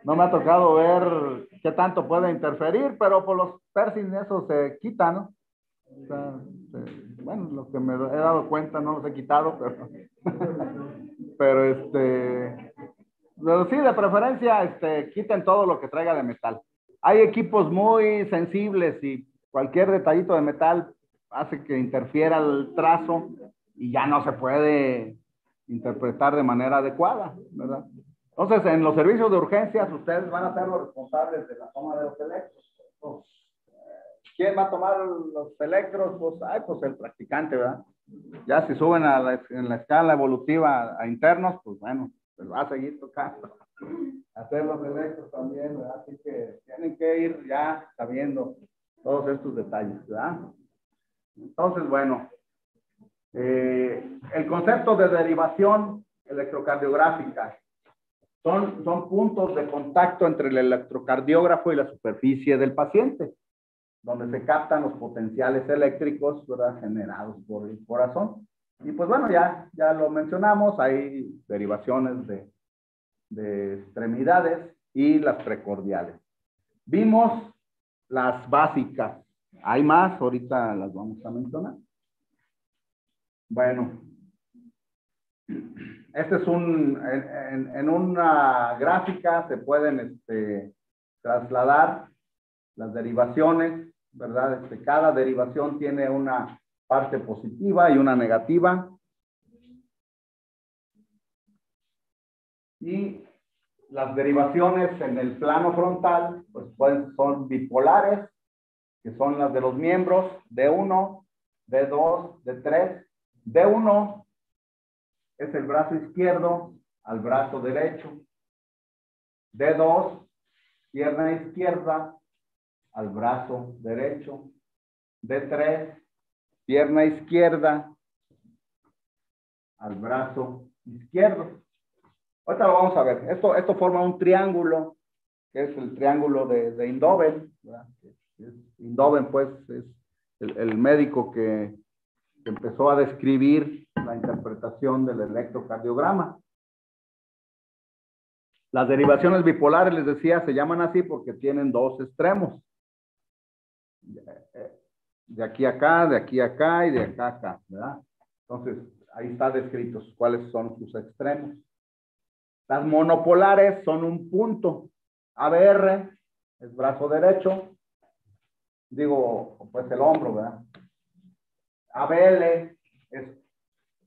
no me ha tocado ver qué tanto puede interferir, pero por los piercings eso se quita, ¿no? O sea, bueno, lo que me he dado cuenta no los he quitado, pero pero sí, de preferencia, quiten todo lo que traiga de metal. Hay equipos muy sensibles y cualquier detallito de metal hace que interfiera el trazo y ya no se puede interpretar de manera adecuada, ¿verdad? Entonces, en los servicios de urgencias, ustedes van a ser los responsables de la toma de los electros. Entonces, ¿quién va a tomar los electros? Pues el practicante, ¿verdad? Ya si suben en la escala evolutiva a internos, pues bueno, pues va a seguir tocando. Hacer los electros también, ¿verdad? Así que tienen que ir ya sabiendo todos estos detalles, ¿verdad? Entonces, bueno, el concepto de derivación electrocardiográfica son puntos de contacto entre el electrocardiógrafo y la superficie del paciente, donde se captan los potenciales eléctricos, ¿verdad?, generados por el corazón. Y pues bueno, ya lo mencionamos, hay derivaciones de extremidades y las precordiales. Vimos las básicas. Hay más, ahorita las vamos a mencionar. Bueno, este es en una gráfica se pueden trasladar las derivaciones, ¿verdad? Cada derivación tiene una parte positiva y una negativa. Y Las derivaciones en el plano frontal, pues son bipolares, que son las de los miembros D1, D2, D3. D1 es el brazo izquierdo al brazo derecho. D2, pierna izquierda al brazo derecho. D3, pierna izquierda al brazo izquierdo. Ahorita lo vamos a ver. Esto forma un triángulo, que es el triángulo de Eindhoven, ¿verdad? Eindhoven, pues, es el médico que empezó a describir la interpretación del electrocardiograma. Las derivaciones bipolares, les decía, se llaman así porque tienen dos extremos. De aquí a acá, de aquí a acá y de acá a acá, ¿verdad? Entonces, ahí está descritos cuáles son sus extremos. Las monopolares son un punto. ABR es brazo derecho. Digo, pues el hombro, ¿verdad? ABL es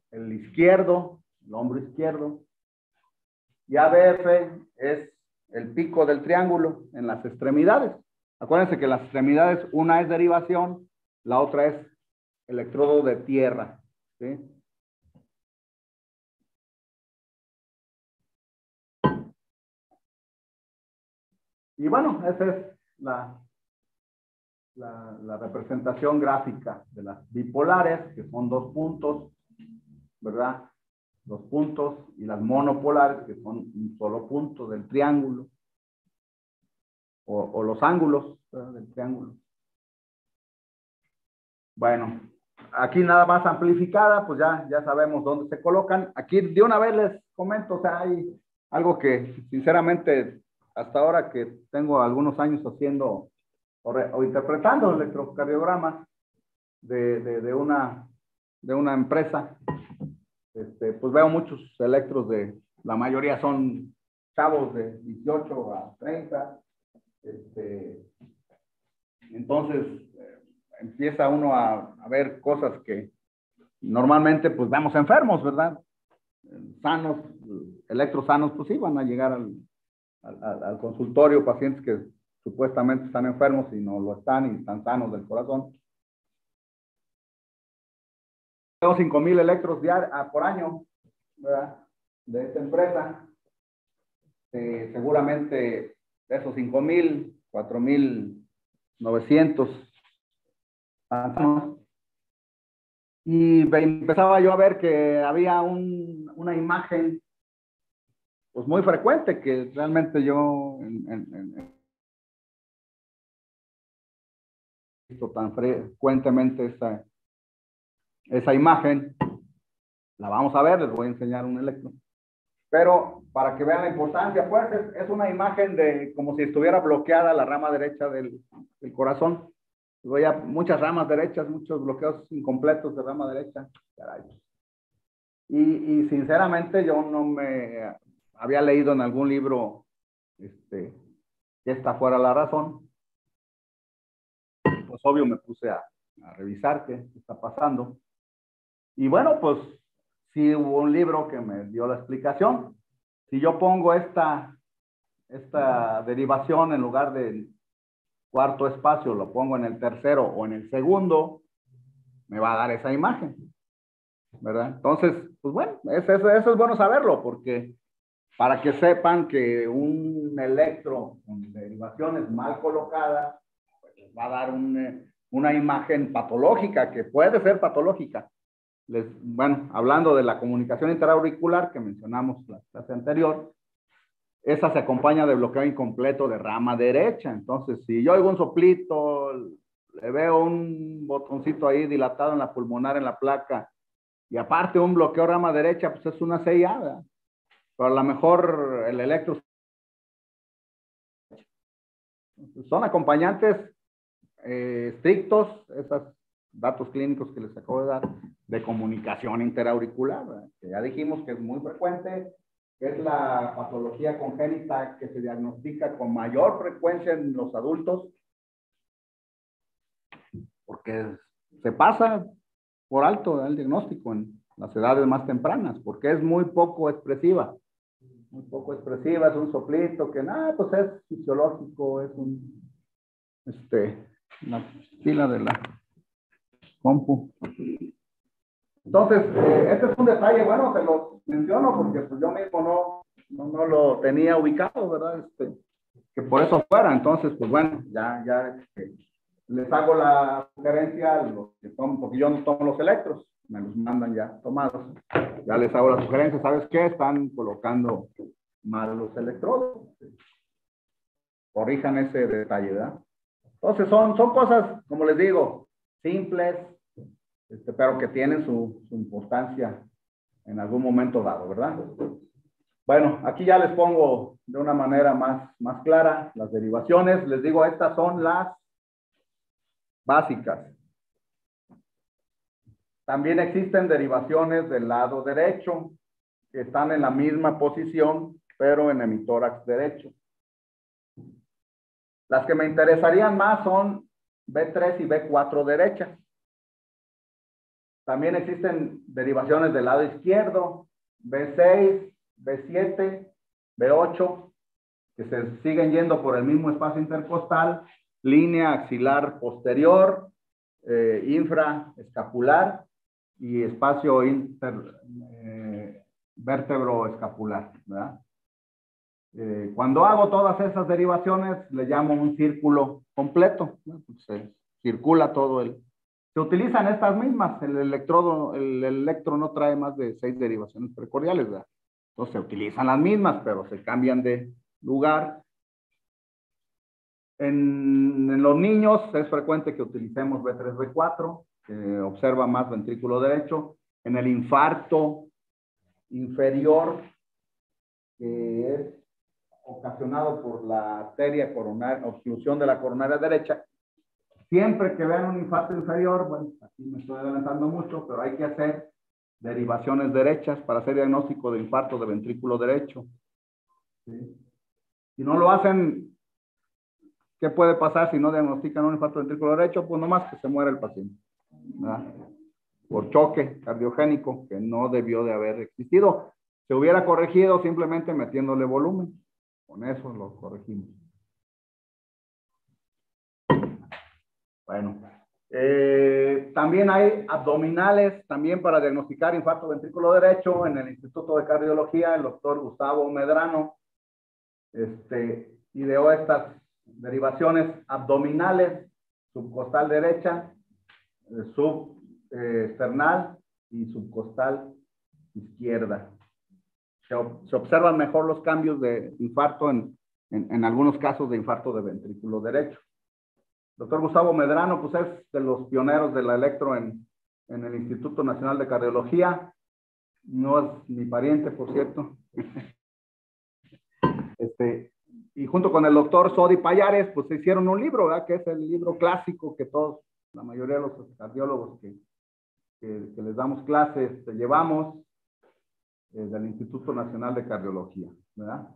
el izquierdo, el hombro izquierdo. Y ABF es el pico del triángulo en las extremidades. Acuérdense que las extremidades, una es derivación, la otra es electrodo de tierra, ¿sí? Y bueno, esa es la representación gráfica de las bipolares, que son dos puntos, ¿verdad? Dos puntos, y las monopolares, que son un solo punto del triángulo, o los ángulos, ¿verdad?, del triángulo. Bueno, aquí nada más amplificada, pues ya sabemos dónde se colocan. Aquí de una vez les comento, o sea, hay algo que sinceramente hasta ahora que tengo algunos años haciendo o interpretando el electrocardiograma de una empresa, pues veo muchos electros la mayoría son chavos de 18 a 30, entonces empieza uno a ver cosas que normalmente pues vemos enfermos, ¿verdad? Sanos, electros sanos, pues sí van a llegar al consultorio pacientes que supuestamente están enfermos y no lo están y están sanos del corazón. Tengo 5,000 electros por año, ¿verdad?, de esta empresa. Seguramente de esos 5,000, 4,900 sanos. Y empezaba yo a ver que había una imagen pues muy frecuente que realmente yo visto tan frecuentemente esa imagen. La vamos a ver, les voy a enseñar un electro. Pero para que vean la importancia, pues es una imagen de como si estuviera bloqueada la rama derecha del corazón. Voy a muchas ramas derechas, muchos bloqueos incompletos de rama derecha. Caray. Y sinceramente yo no me había leído en algún libro que esta fuera la razón. Pues obvio me puse a revisar qué está pasando. Y bueno, pues sí hubo un libro que me dio la explicación. Si yo pongo esta derivación en lugar del cuarto espacio, lo pongo en el tercero o en el segundo, me va a dar esa imagen, ¿verdad? Entonces, pues bueno, eso es bueno saberlo, porque para que sepan que un electro con derivaciones mal colocadas pues va a dar una imagen patológica, que puede ser patológica. Bueno, hablando de la comunicación interauricular que mencionamos la clase anterior, esa se acompaña de bloqueo incompleto de rama derecha. Entonces, si yo oigo un soplito, le veo un botoncito ahí dilatado en la pulmonar, en la placa, y aparte un bloqueo rama derecha, pues es una CIA, ¿verdad? Pero a lo mejor el electro son acompañantes estrictos, esos datos clínicos que les acabo de dar, de comunicación interauricular, ¿verdad?, que ya dijimos que es muy frecuente, que es la patología congénita que se diagnostica con mayor frecuencia en los adultos, porque se pasa por alto el diagnóstico en las edades más tempranas, porque es muy poco expresiva. muy poco expresiva, es un soplito que nada, pues es fisiológico, es la pila de la compu. Entonces, este es un detalle, bueno, se lo menciono porque pues, yo mismo no lo tenía ubicado, ¿verdad? Que por eso fuera, entonces, pues bueno, ya les hago la sugerencia a los que toman, porque yo no tomo los electros, me los mandan ya tomados. Ya les hago la sugerencia, ¿sabes qué? Están colocando mal los electrodos. Corrijan ese detalle, ¿verdad? Entonces, son cosas, como les digo, simples, pero que tienen su importancia en algún momento dado, ¿verdad? Bueno, aquí ya les pongo de una manera más clara las derivaciones. Les digo, estas son las básicas. También existen derivaciones del lado derecho, que están en la misma posición, pero en hemitórax derecho. Las que me interesarían más son B3 y B4 derechas. También existen derivaciones del lado izquierdo, B6, B7, B8, que se siguen yendo por el mismo espacio intercostal, línea axilar posterior, infraescapular y espacio vértebro escapular, ¿verdad? Cuando hago todas esas derivaciones, le llamo un círculo completo, ¿no? Se circula todo se utilizan estas mismas, el electro no trae más de 6 derivaciones precordiales, ¿verdad? Entonces se utilizan las mismas, pero se cambian de lugar. En los niños es frecuente que utilicemos B3, B4, que observa más ventrículo derecho. En el infarto inferior, que es ocasionado por la arteria coronaria, obstrucción de la coronaria derecha, siempre que vean un infarto inferior, bueno, aquí me estoy adelantando mucho, pero hay que hacer derivaciones derechas para hacer diagnóstico de infarto de ventrículo derecho. ¿Sí? Si no lo hacen, ¿qué puede pasar si no diagnostican un infarto de ventrículo derecho? Pues nomás que se muera el paciente, ¿verdad? Por choque cardiogénico que no debió de haber existido. Se hubiera corregido simplemente metiéndole volumen. Con eso lo corregimos. Bueno, también hay abdominales también para diagnosticar infarto ventrículo derecho en el Instituto de Cardiología. El doctor Gustavo Medrano ideó estas derivaciones abdominales, subcostal derecha, subesternal y subcostal izquierda. Se observan mejor los cambios de infarto en algunos casos de infarto de ventrículo derecho. Doctor Gustavo Medrano, pues es de los pioneros de la electro en el Instituto Nacional de Cardiología. No es mi pariente, por cierto. Y junto con el doctor Sodi Payares, pues se hicieron un libro, ¿verdad? Que es el libro clásico que todos, la mayoría de los cardiólogos que les damos clases, llevamos del Instituto Nacional de Cardiología, ¿verdad?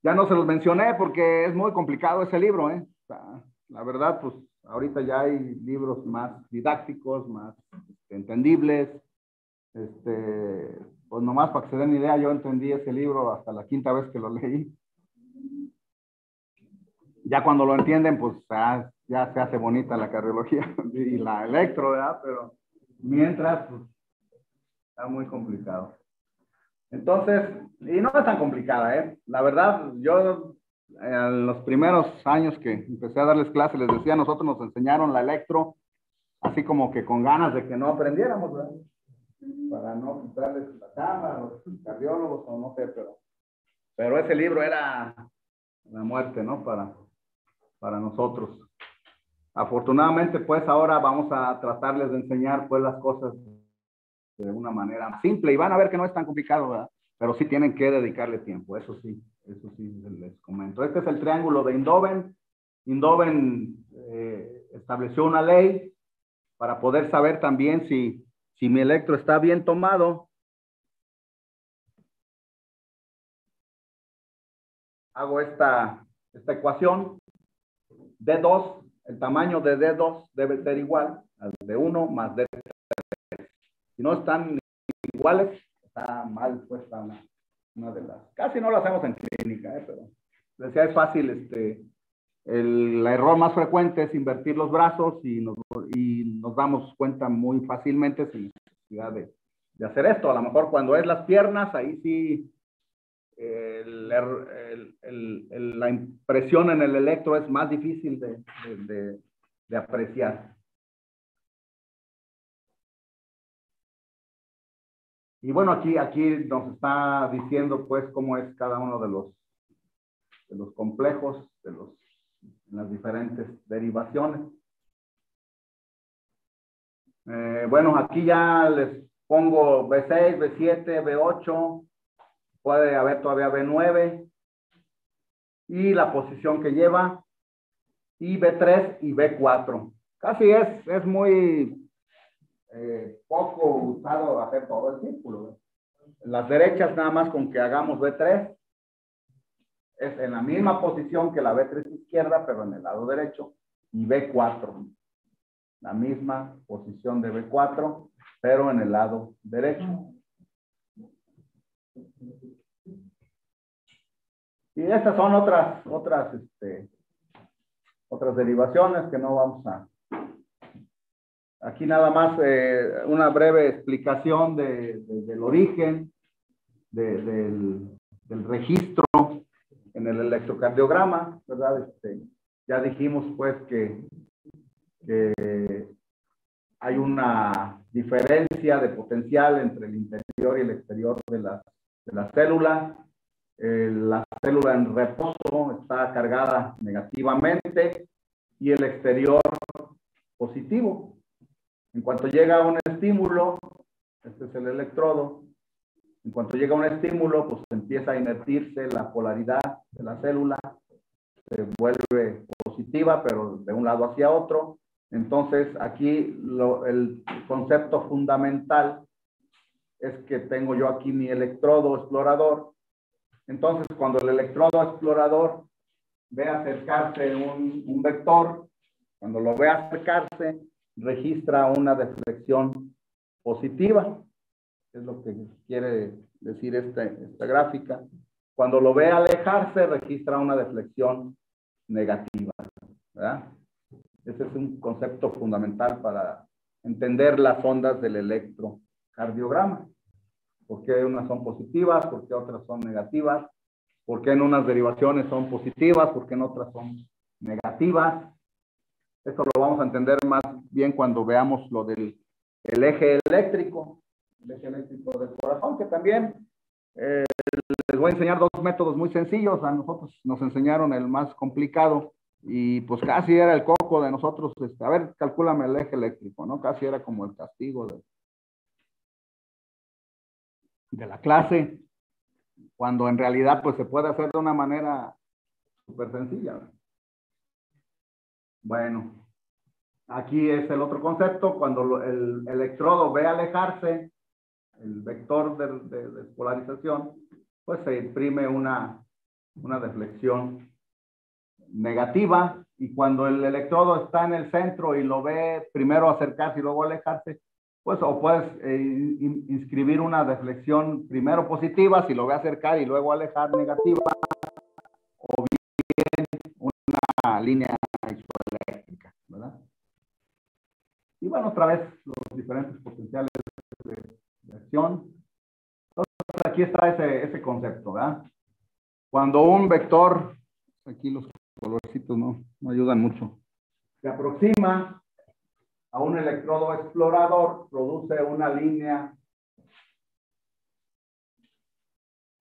Ya no se los mencioné porque es muy complicado ese libro, ¿eh? O sea, la verdad, pues ahorita ya hay libros más didácticos, más entendibles. Pues nomás para que se den idea, yo entendí ese libro hasta la 5ª vez que lo leí. Ya cuando lo entienden, pues ya se hace bonita la cardiología y la electro, ¿verdad? Pero mientras, pues, está muy complicado. Entonces, y no es tan complicada, ¿eh? La verdad, yo en los primeros años que empecé a darles clases, les decía, nosotros nos enseñaron la electro, así como que con ganas de que no aprendiéramos, ¿verdad? Para no quitarles la chamba a los cardiólogos o no sé, pero ese libro era la muerte, ¿no? Para nosotros. Afortunadamente, pues ahora vamos a tratarles de enseñar pues las cosas de una manera simple y van a ver que no es tan complicado, ¿verdad? Pero sí tienen que dedicarle tiempo, eso sí les comento. Este es el triángulo de Eindhoven. Eindhoven estableció una ley para poder saber también si mi electro está bien tomado. Hago esta ecuación. D2, el tamaño de D2 debe ser igual al de 1 más D3. Si no están iguales, está mal puesta Una de las, casi no lo hacemos en clínica, pero decía, es fácil, el error más frecuente es invertir los brazos y nos damos cuenta muy fácilmente sin necesidad de hacer esto. A lo mejor cuando es las piernas, ahí sí la impresión en el electro es más difícil de apreciar. Y bueno, aquí nos está diciendo pues cómo es cada uno de los complejos, las diferentes derivaciones. Bueno, aquí ya les pongo B6, B7, B8, puede haber todavía B9, y la posición que lleva, y B3 y B4. Casi es muy poco usado hacer todo el círculo. En las derechas nada más con que hagamos B3, es en la misma posición que la B3 izquierda, pero en el lado derecho, y B4. La misma posición de B4, pero en el lado derecho. Y estas son otras derivaciones que no vamos a... Aquí nada más una breve explicación del origen del registro en el electrocardiograma, ¿verdad? Ya dijimos pues que hay una diferencia de potencial entre el interior y el exterior de la célula. La célula en reposo está cargada negativamente y el exterior positivo. En cuanto llega un estímulo, este es el electrodo, en cuanto llega un estímulo, pues empieza a invertirse la polaridad de la célula, se vuelve positiva, pero de un lado hacia otro. Entonces, aquí el concepto fundamental es que tengo yo aquí mi electrodo explorador. Entonces, cuando el electrodo explorador ve acercarse un vector, cuando lo ve acercarse, registra una deflexión positiva. Es lo que quiere decir esta gráfica. Cuando lo ve alejarse, registra una deflexión negativa, ¿verdad? Ese es un concepto fundamental para entender las ondas del electrocardiograma. ¿Por qué unas son positivas? ¿Por qué otras son negativas? ¿Por qué en unas derivaciones son positivas? ¿Por qué en otras son negativas? Esto lo vamos a entender más bien cuando veamos lo del eje eléctrico, el eje eléctrico del corazón, que también les voy a enseñar dos métodos muy sencillos. A nosotros nos enseñaron el más complicado y pues casi era el coco de nosotros. A ver, calcúlame el eje eléctrico, ¿no? Casi era como el castigo de la clase, cuando en realidad pues se puede hacer de una manera súper sencilla. Bueno, aquí es el otro concepto. Cuando el electrodo ve alejarse, el vector de despolarización, pues se imprime una deflexión negativa, y cuando el electrodo está en el centro y lo ve primero acercarse y luego alejarse, pues o puedes inscribir una deflexión primero positiva si lo ve acercar y luego alejar negativa, o bien una línea isoeléctrica, ¿verdad? Y bueno, otra vez los diferentes potenciales de acción. Entonces aquí está ese concepto, ¿verdad? Cuando un vector, aquí los colorcitos no ayudan mucho, se aproxima a un electrodo explorador, produce una línea,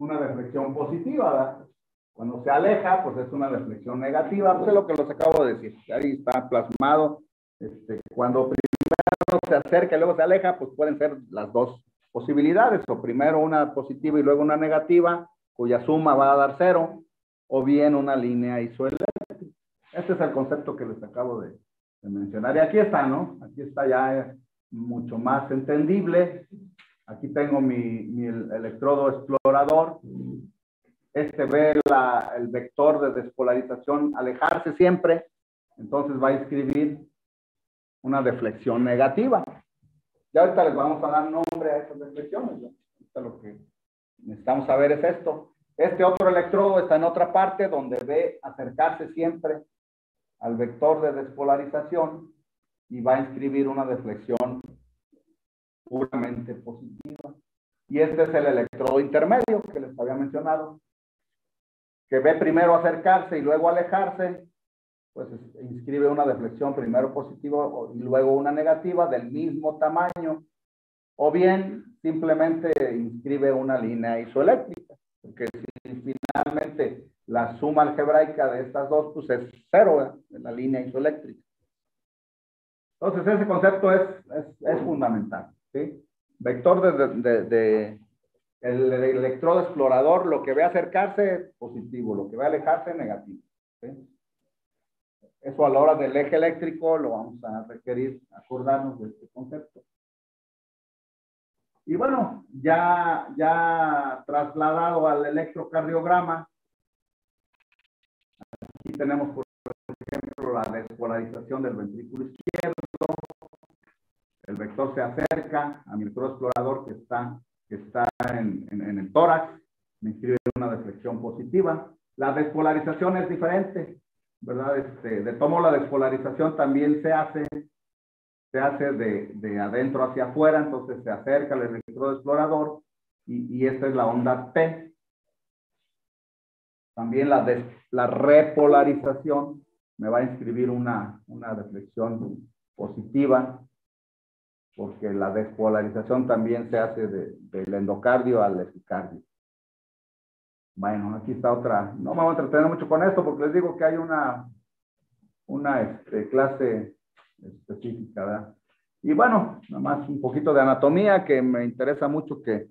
una deflexión positiva, ¿verdad? Cuando se aleja, pues es una deflexión negativa. Pues es lo que les acabo de decir. Ahí está plasmado. Cuando primero se acerca y luego se aleja, pues pueden ser las dos posibilidades. O primero una positiva y luego una negativa, cuya suma va a dar 0. O bien una línea isoeléctrica. Este es el concepto que les acabo de mencionar. Y aquí está, ¿no? Aquí está ya mucho más entendible. Aquí tengo mi electrodo explorador. Ve el vector de despolarización alejarse siempre. Entonces va a escribir una deflexión negativa. Ya ahorita les vamos a dar nombre a esas deflexiones, ¿no? Esto es lo que necesitamos saber es esto. Este otro electrodo está en otra parte donde ve acercarse siempre al vector de despolarización y va a inscribir una deflexión puramente positiva. Y este es el electrodo intermedio que les había mencionado, que ve primero acercarse y luego alejarse, pues inscribe una deflexión primero positiva y luego una negativa del mismo tamaño, o bien simplemente inscribe una línea isoeléctrica, porque si finalmente la suma algebraica de estas dos pues es cero en la línea isoeléctrica. Entonces ese concepto es fundamental, ¿sí? Vector el electrodo explorador, lo que ve acercarse positivo, lo que ve alejarse negativo, ¿sí? Eso a la hora del eje eléctrico lo vamos a requerir acordarnos de este concepto. Y bueno, ya trasladado al electrocardiograma, aquí tenemos por ejemplo la despolarización del ventrículo izquierdo. El vector se acerca a mi electrodo explorador que está en el tórax, me inscribe una deflexión positiva. La despolarización es diferente, ¿verdad? De tomo la despolarización también se hace de adentro hacia afuera, entonces se acerca al electrodo explorador y esta es la onda P. También la repolarización me va a inscribir una deflexión positiva, porque la despolarización también se hace del endocardio al epicardio. Bueno, aquí está otra. No me voy a entretener mucho con esto porque les digo que hay una clase específica, ¿verdad? Y bueno, nada más un poquito de anatomía, que me interesa mucho que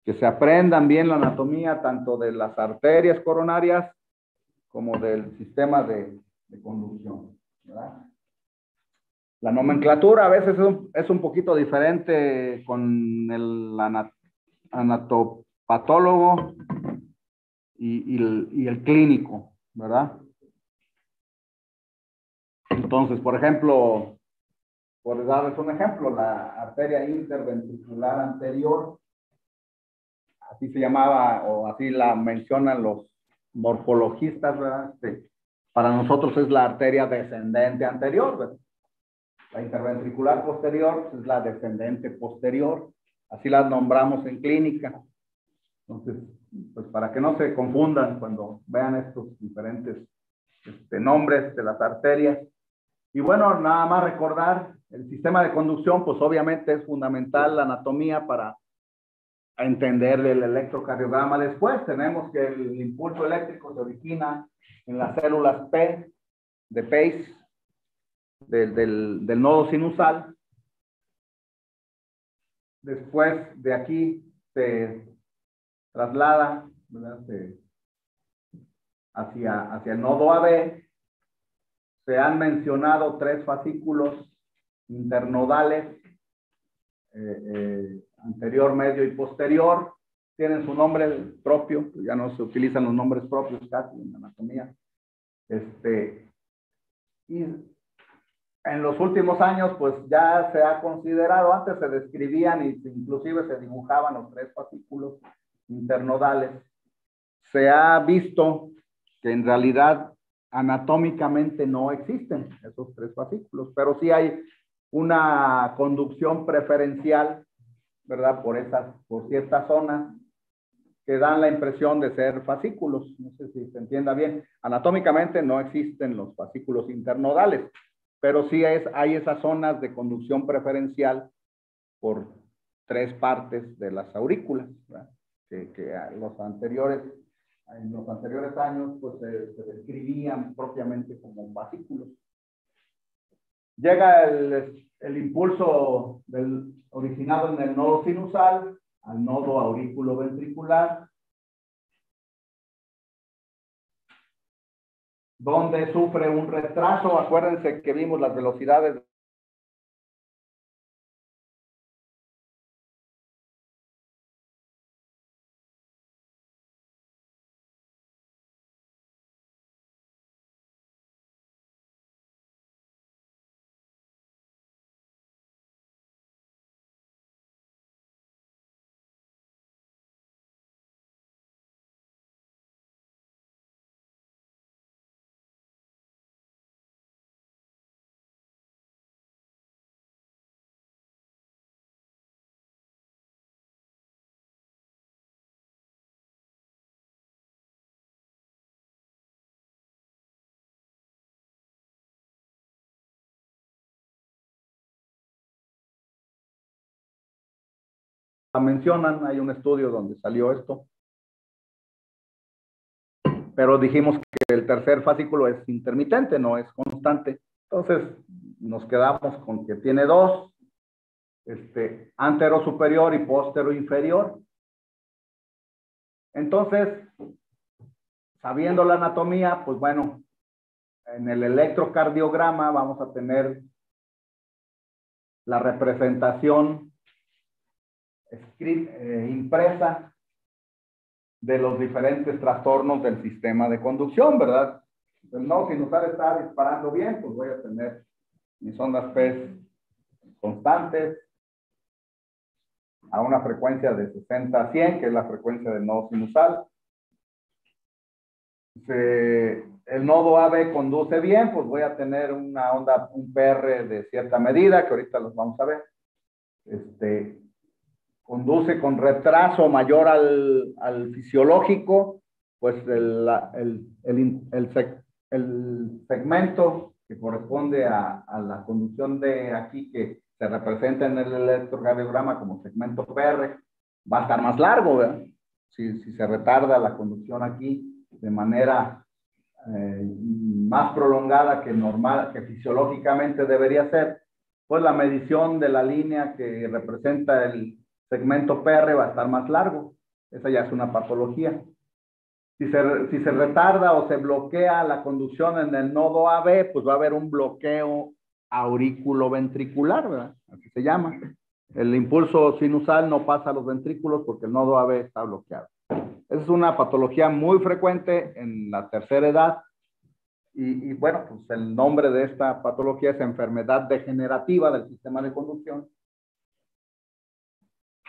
se aprendan bien la anatomía tanto de las arterias coronarias como del sistema de conducción, ¿verdad? La nomenclatura a veces es un poquito diferente con el anatopatólogo y el clínico, ¿verdad? Entonces, por ejemplo, por darles un ejemplo, la arteria interventricular anterior, así se llamaba, o así la mencionan los morfologistas, ¿verdad? Para nosotros es la arteria descendente anterior, ¿verdad? La interventricular posterior es la descendente posterior, así las nombramos en clínica. Entonces, pues para que no se confundan cuando vean estos diferentes nombres de las arterias. Y bueno, nada más recordar, el sistema de conducción, pues obviamente es fundamental la anatomía para entender el electrocardiograma. Después tenemos que el impulso eléctrico se origina en las células P, de Pace, del nodo sinusal. Después de aquí se traslada, ¿verdad? Hacia el nodo AB. Se han mencionado 3 fascículos internodales, anterior, medio y posterior. Tienen su nombre propio, ya no se utilizan los nombres propios casi en anatomía. Y en los últimos años, pues ya se ha considerado, antes se describían y inclusive se dibujaban los 3 fascículos internodales. Se ha visto que en realidad anatómicamente no existen esos 3 fascículos, pero sí hay una conducción preferencial, ¿verdad? Por ciertas zonas que dan la impresión de ser fascículos. No sé si se entienda bien. Anatómicamente no existen los fascículos internodales, pero sí hay esas zonas de conducción preferencial por 3 partes de las aurículas, ¿verdad? Que en los anteriores años pues se describían propiamente como fascículos. Llega el impulso originado en el nodo sinusal al nodo aurículo-ventricular, donde sufre un retraso. Acuérdense que vimos las velocidades mencionan, hay un estudio donde salió esto. Pero dijimos que el tercer fascículo es intermitente, no es constante. Entonces, nos quedamos con que tiene dos, antero superior y póstero inferior. Entonces, sabiendo la anatomía, pues bueno, en el electrocardiograma vamos a tener la representación impresa de los diferentes trastornos del sistema de conducción, ¿verdad? Pues no, si sinusal está disparando bien, pues voy a tener mis ondas P constantes a una frecuencia de 60 a 100, que es la frecuencia del nodo sinusal. El nodo AB conduce bien, pues voy a tener una onda, un PR de cierta medida, que ahorita los vamos a ver. Conduce con retraso mayor al fisiológico, pues el segmento que corresponde a la conducción de aquí, que se representa en el electrocardiograma como segmento PR, va a estar más largo, ¿verdad? Si se retarda la conducción aquí de manera más prolongada que normal, que fisiológicamente debería ser, pues la medición de la línea que representa el segmento PR va a estar más largo. Esa ya es una patología. Si se retarda o se bloquea la conducción en el nodo AB, pues va a haber un bloqueo auriculoventricular, ¿verdad? Así se llama. El impulso sinusal no pasa a los ventrículos porque el nodo AB está bloqueado. Esa es una patología muy frecuente en la tercera edad. Y bueno, pues el nombre de esta patología es enfermedad degenerativa del sistema de conducción.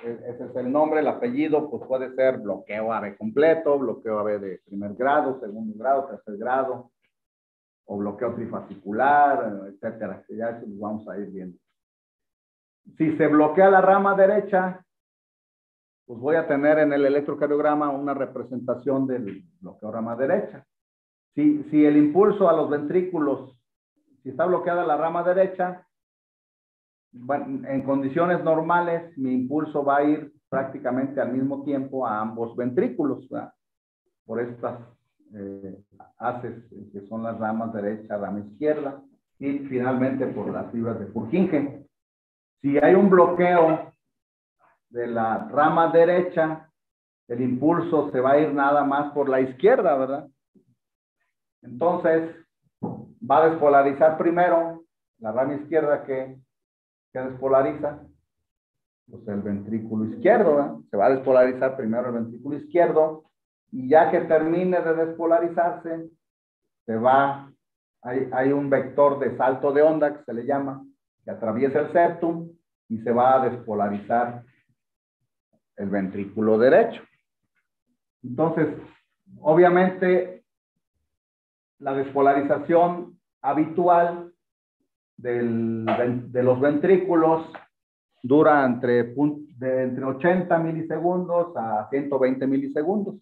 Ese es el nombre. El apellido pues puede ser bloqueo AB completo, bloqueo AB de primer grado, segundo grado, tercer grado, o bloqueo trifascicular, etcétera. Ya eso lo vamos a ir viendo. Si se bloquea la rama derecha, pues voy a tener en el electrocardiograma una representación del bloqueo rama derecha. Si el impulso a los ventrículos, si está bloqueada la rama derecha, bueno, en condiciones normales, mi impulso va a ir prácticamente al mismo tiempo a ambos ventrículos, ¿verdad? Por estas haces que son las ramas derecha, rama izquierda, y finalmente por las fibras de Purkinje. Si hay un bloqueo de la rama derecha, el impulso se va a ir nada más por la izquierda, ¿verdad? Entonces, va a despolarizar primero la rama izquierda que despolariza, pues el ventrículo izquierdo, ¿verdad? Se va a despolarizar primero el ventrículo izquierdo, y ya que termine de despolarizarse, hay un vector de salto de onda que se le llama, que atraviesa el septum y se va a despolarizar el ventrículo derecho. Entonces, obviamente, la despolarización habitual de los ventrículos dura entre 80 milisegundos a 120 milisegundos.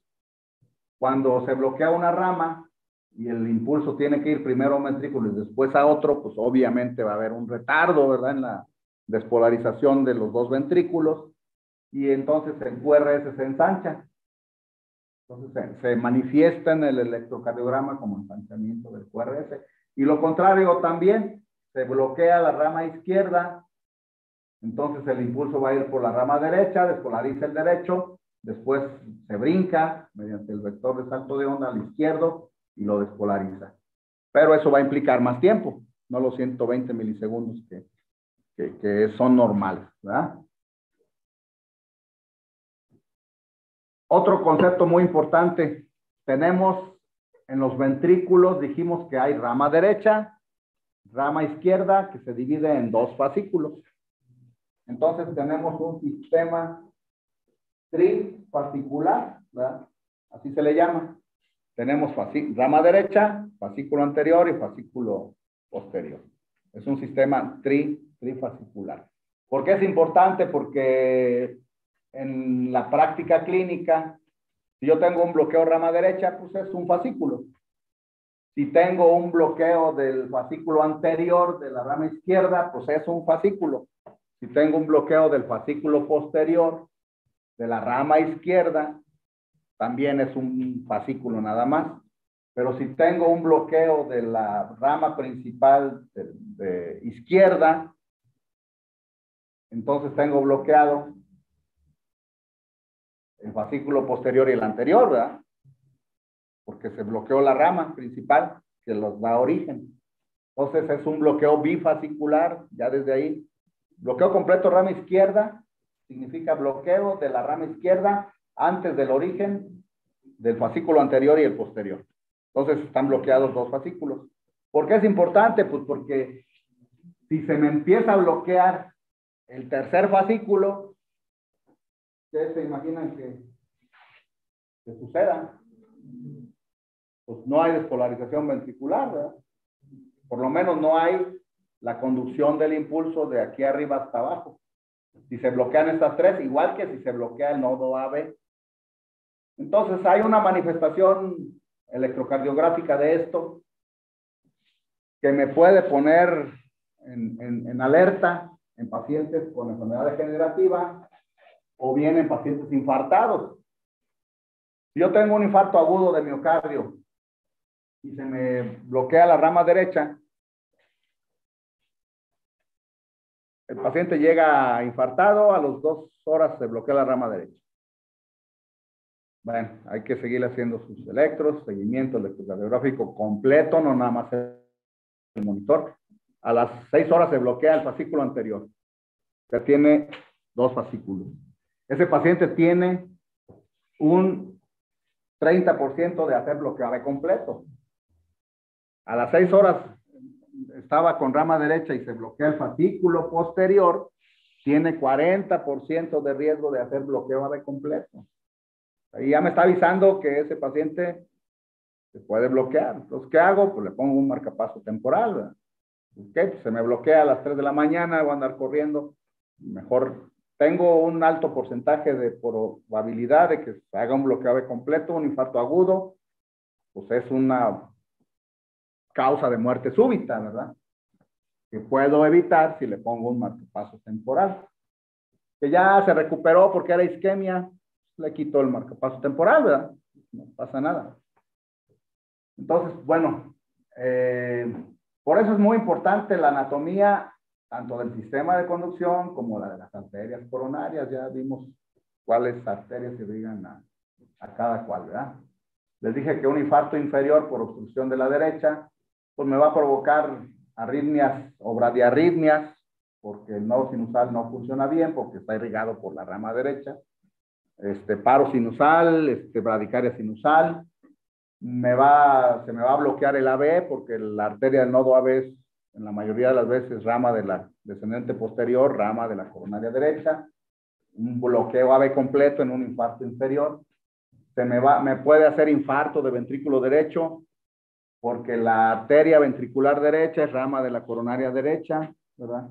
Cuando se bloquea una rama y el impulso tiene que ir primero a un ventrículo y después a otro, pues obviamente va a haber un retardo, ¿verdad? En la despolarización de los dos ventrículos, y entonces el QRS se ensancha. Entonces se manifiesta en el electrocardiograma como ensanchamiento del QRS. Y lo contrario también, se bloquea la rama izquierda, entonces el impulso va a ir por la rama derecha, despolariza el derecho, después se brinca mediante el vector de salto de onda al izquierdo y lo despolariza. Pero eso va a implicar más tiempo, no los 120 milisegundos que son normales, ¿verdad? Otro concepto muy importante, tenemos en los ventrículos, dijimos que hay rama derecha, rama izquierda, que se divide en dos fascículos. Entonces tenemos un sistema trifascicular, ¿verdad? Así se le llama. Tenemos rama derecha, fascículo anterior y fascículo posterior. Es un sistema trifascicular. ¿Por qué es importante? Porque en la práctica clínica, si yo tengo un bloqueo rama derecha, pues es un fascículo. Si tengo un bloqueo del fascículo anterior de la rama izquierda, pues es un fascículo. Si tengo un bloqueo del fascículo posterior de la rama izquierda, también es un fascículo nada más. Pero si tengo un bloqueo de la rama principal de izquierda, entonces tengo bloqueado el fascículo posterior y el anterior, ¿verdad? Porque se bloqueó la rama principal que los da origen. Entonces es un bloqueo bifascicular, ya desde ahí. Bloqueo completo rama izquierda significa bloqueo de la rama izquierda antes del origen del fascículo anterior y el posterior. Entonces están bloqueados dos fascículos. ¿Por qué es importante? Pues porque si se me empieza a bloquear el tercer fascículo, ¿qué se imaginan que suceda? Pues no hay despolarización ventricular, ¿verdad? Por lo menos no hay la conducción del impulso de aquí arriba hasta abajo. Si se bloquean estas tres, igual que si se bloquea el nodo AB. Entonces hay una manifestación electrocardiográfica de esto que me puede poner en alerta en pacientes con enfermedad degenerativa o bien en pacientes infartados. Si yo tengo un infarto agudo de miocardio y se me bloquea la rama derecha, el paciente llega infartado, a las 2 horas se bloquea la rama derecha. Bueno, hay que seguir haciendo sus electros, seguimiento electrocardiográfico completo, no nada más el monitor. A las 6 horas se bloquea el fascículo anterior. Ya tiene 2 fascículos. Ese paciente tiene un 30% de hacer bloqueo AB completo. A las 6 horas estaba con rama derecha y se bloquea el fascículo posterior, tiene 40% de riesgo de hacer bloqueo AB completo. Ahí ya me está avisando que ese paciente se puede bloquear. Entonces, ¿qué hago? Pues le pongo un marcapaso temporal, ¿verdad? Okay, pues se me bloquea a las 3 de la mañana, voy a andar corriendo. Mejor tengo un alto porcentaje de probabilidad de que se haga un bloqueo AB completo, un infarto agudo, pues es una causa de muerte súbita, ¿verdad? Que puedo evitar si le pongo un marcapaso temporal. Que ya se recuperó porque era isquemia, le quito el marcapaso temporal, ¿verdad? No pasa nada. Entonces, bueno, por eso es muy importante la anatomía, tanto del sistema de conducción como la de las arterias coronarias. Ya vimos cuáles arterias irrigan a cada cual, ¿verdad? Les dije que un infarto inferior por obstrucción de la derecha, pues me va a provocar arritmias o bradiarritmias, porque el nodo sinusal no funciona bien, porque está irrigado por la rama derecha. Paro sinusal, bradicardia sinusal. Se me va a bloquear el AB, porque la arteria del nodo AB es, en la mayoría de las veces, rama de la descendente posterior, rama de la coronaria derecha. Un bloqueo AB completo en un infarto inferior. Me puede hacer infarto de ventrículo derecho, porque la arteria ventricular derecha es rama de la coronaria derecha, ¿verdad?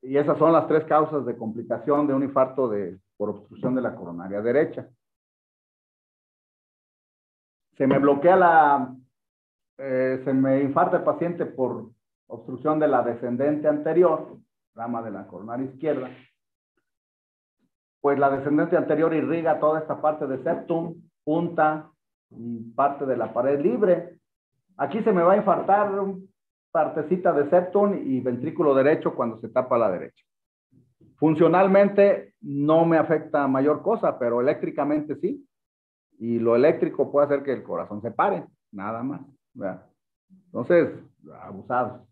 Y esas son las 3 causas de complicación de un infarto por obstrucción de la coronaria derecha. Se me bloquea se me infarta el paciente por obstrucción de la descendente anterior, rama de la coronaria izquierda. Pues la descendente anterior irriga toda esta parte de septum, punta y parte de la pared libre. Aquí se me va a infartar partecita de septum y ventrículo derecho cuando se tapa la derecha. Funcionalmente no me afecta mayor cosa, pero eléctricamente sí. Y lo eléctrico puede hacer que el corazón se pare, nada más, ¿verdad? Entonces, abusados.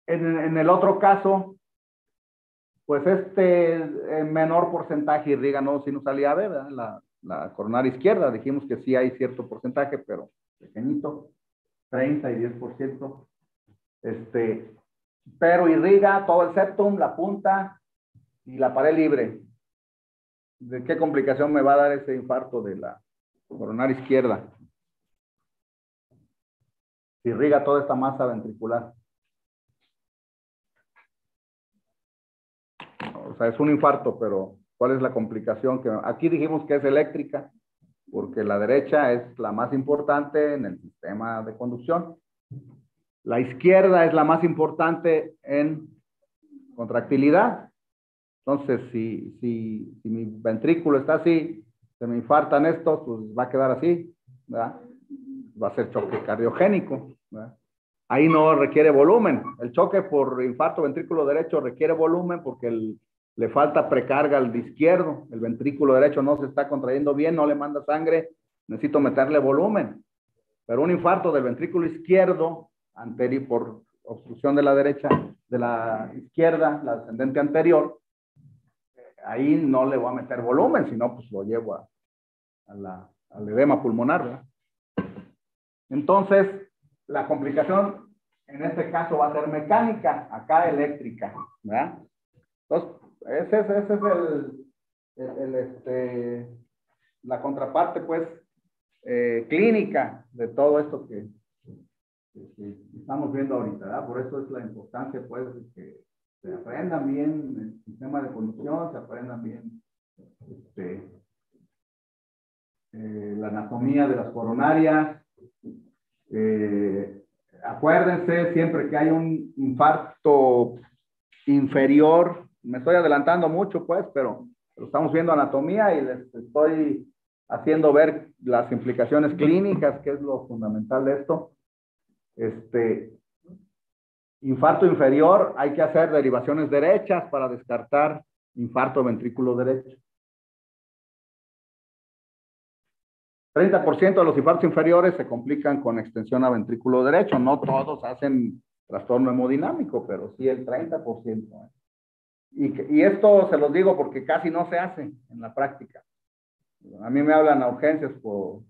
En el otro caso, pues menor porcentaje irriga nodo sinusal y AB, ¿verdad? La coronaria izquierda, dijimos que sí hay cierto porcentaje, pero pequeñito, 30 y 10%. Pero irriga todo el septum, la punta y la pared libre. ¿De qué complicación me va a dar ese infarto de la coronaria izquierda? Si irriga toda esta masa ventricular. O sea, es un infarto, pero ¿cuál es la complicación? Aquí dijimos que es eléctrica, porque la derecha es la más importante en el sistema de conducción. La izquierda es la más importante en contractilidad. Entonces, si mi ventrículo está así, se me infartan estos, pues va a quedar así, ¿verdad? Va a ser choque cardiogénico, ¿verdad? Ahí no requiere volumen. El choque por infarto ventrículo derecho requiere volumen porque le falta precarga al izquierdo. El ventrículo derecho no se está contrayendo bien, no le manda sangre, necesito meterle volumen. Pero un infarto del ventrículo izquierdo, anterior, por obstrucción de la derecha, de la izquierda, la ascendente anterior, ahí no le voy a meter volumen, sino pues lo llevo al edema pulmonar, ¿verdad? Entonces, la complicación en este caso va a ser mecánica, acá eléctrica, ¿verdad? Entonces, ese es la contraparte, pues, clínica de todo esto que estamos viendo ahorita, ¿verdad? Por eso es la importancia, pues, de que se aprendan bien el sistema de conducción, se aprendan bien la anatomía de las coronarias. Acuérdense, siempre que hay un infarto inferior, me estoy adelantando mucho, pues, pero estamos viendo anatomía y les estoy haciendo ver las implicaciones clínicas, que es lo fundamental de esto. Infarto inferior, hay que hacer derivaciones derechas para descartar infarto ventrículo derecho. 30% de los infartos inferiores se complican con extensión a ventrículo derecho. No todos hacen trastorno hemodinámico, pero sí el 30%. Y esto se los digo porque casi no se hace en la práctica. A mí me hablan a urgencias por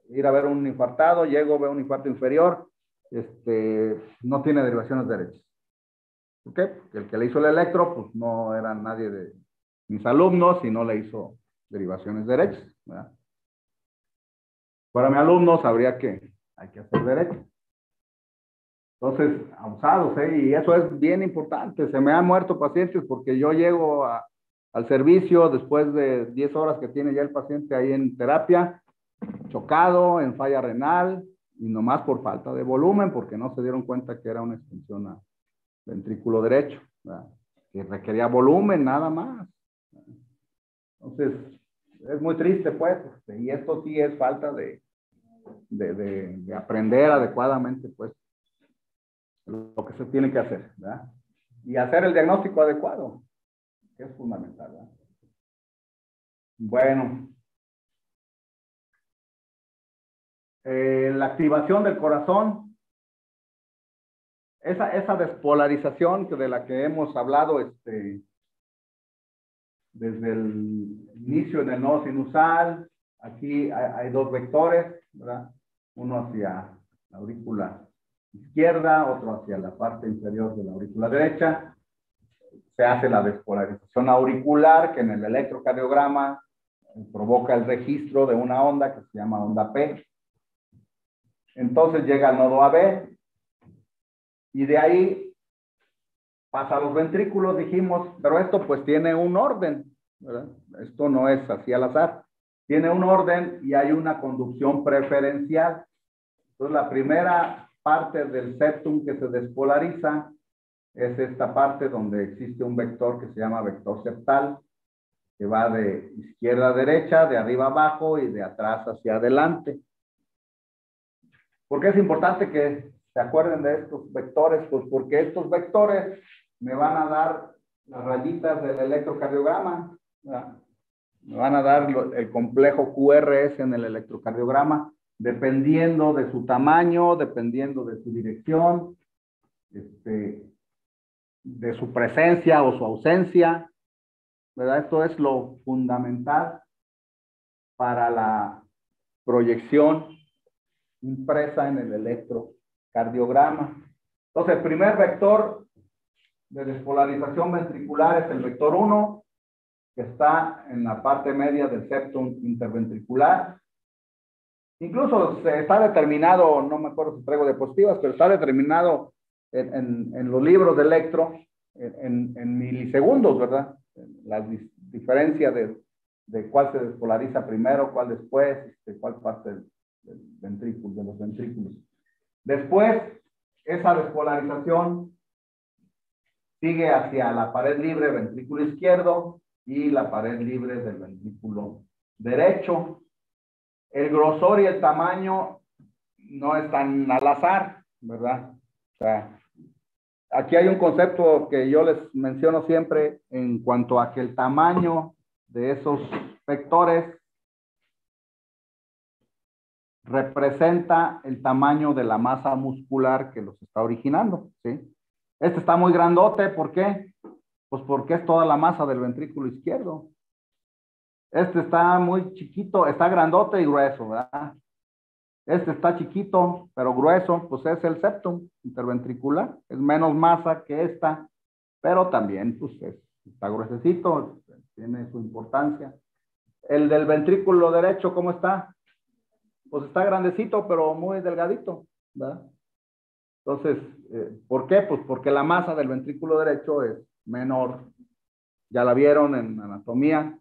ir a ver un infartado, llego, veo un infarto inferior, no tiene derivaciones derechas. ¿Por qué? Porque el que le hizo el electro, pues no era nadie de mis alumnos y no le hizo derivaciones derechas, ¿verdad? Para mi alumno sabría que hay que hacer derecho. Entonces, abusados, y eso es bien importante. Se me han muerto pacientes porque yo llego al servicio después de 10 horas que tiene ya el paciente ahí en terapia, chocado, en falla renal, y nomás por falta de volumen, porque no se dieron cuenta que era una extensión a ventrículo derecho, ¿verdad? Que requería volumen nada más. Entonces, es muy triste, pues, y esto sí es falta de aprender adecuadamente, pues, lo que se tiene que hacer, ¿verdad? Y hacer el diagnóstico adecuado, que es fundamental, ¿verdad? Bueno, la activación del corazón, esa despolarización de la que hemos hablado desde el inicio en el nodo sinusal, aquí hay dos vectores, ¿verdad? Uno hacia la aurícula izquierda, otro hacia la parte inferior de la aurícula derecha. Se hace la despolarización auricular, que en el electrocardiograma provoca el registro de una onda que se llama onda P. Entonces llega al nodo AB y de ahí pasa a los ventrículos, dijimos, pero esto pues tiene un orden, ¿verdad? Esto no es así al azar. Tiene un orden y hay una conducción preferencial. Entonces la primera parte del septum que se despolariza es esta parte donde existe un vector que se llama vector septal, que va de izquierda a derecha, de arriba a abajo y de atrás hacia adelante. ¿Por qué es importante que se acuerden de estos vectores? Pues porque estos vectores me van a dar las rayitas del electrocardiograma, ¿verdad? Me van a dar el complejo QRS en el electrocardiograma, dependiendo de su tamaño, dependiendo de su dirección, de su presencia o su ausencia, ¿verdad? Esto es lo fundamental para la proyección impresa en el electrocardiograma. Entonces, el primer vector de despolarización ventricular es el vector 1, que está en la parte media del septum interventricular. Incluso está determinado, no me acuerdo si traigo diapositivas, pero está determinado en los libros de electro en milisegundos, ¿verdad? La diferencia de cuál se despolariza primero, cuál después, cuál parte del ventrículo, de los ventrículos. Después, esa despolarización sigue hacia la pared libre ventrículo izquierdo y la pared libre del ventrículo derecho. El grosor y el tamaño no están al azar, ¿verdad? O sea, aquí hay un concepto que yo les menciono siempre en cuanto a que el tamaño de esos vectores representa el tamaño de la masa muscular que los está originando, ¿sí? Este está muy grandote, ¿por qué? Pues porque es toda la masa del ventrículo izquierdo. Este está muy chiquito, está grandote y grueso, ¿verdad? Este está chiquito, pero grueso, pues es el septum interventricular. Es menos masa que esta, pero también, pues, está gruesecito, tiene su importancia. El del ventrículo derecho, ¿cómo está? Pues está grandecito, pero muy delgadito, ¿verdad? Entonces, ¿por qué? Pues porque la masa del ventrículo derecho es menor. Ya la vieron en anatomía,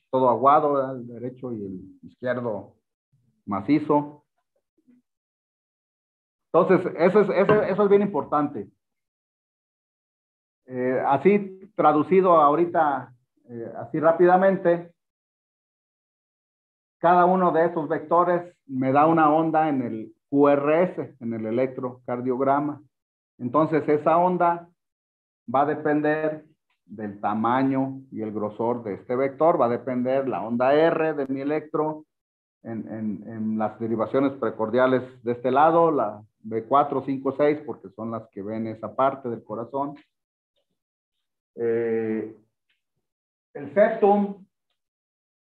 todo aguado, ¿verdad? El derecho y el izquierdo macizo. Entonces, eso es bien importante. Así traducido ahorita, así rápidamente, cada uno de esos vectores me da una onda en el QRS, en el electrocardiograma. Entonces, esa onda va a depender del tamaño y el grosor de este vector, va a depender la onda R de mi electro en las derivaciones precordiales de este lado, la B4, 5, 6, porque son las que ven esa parte del corazón. El septum,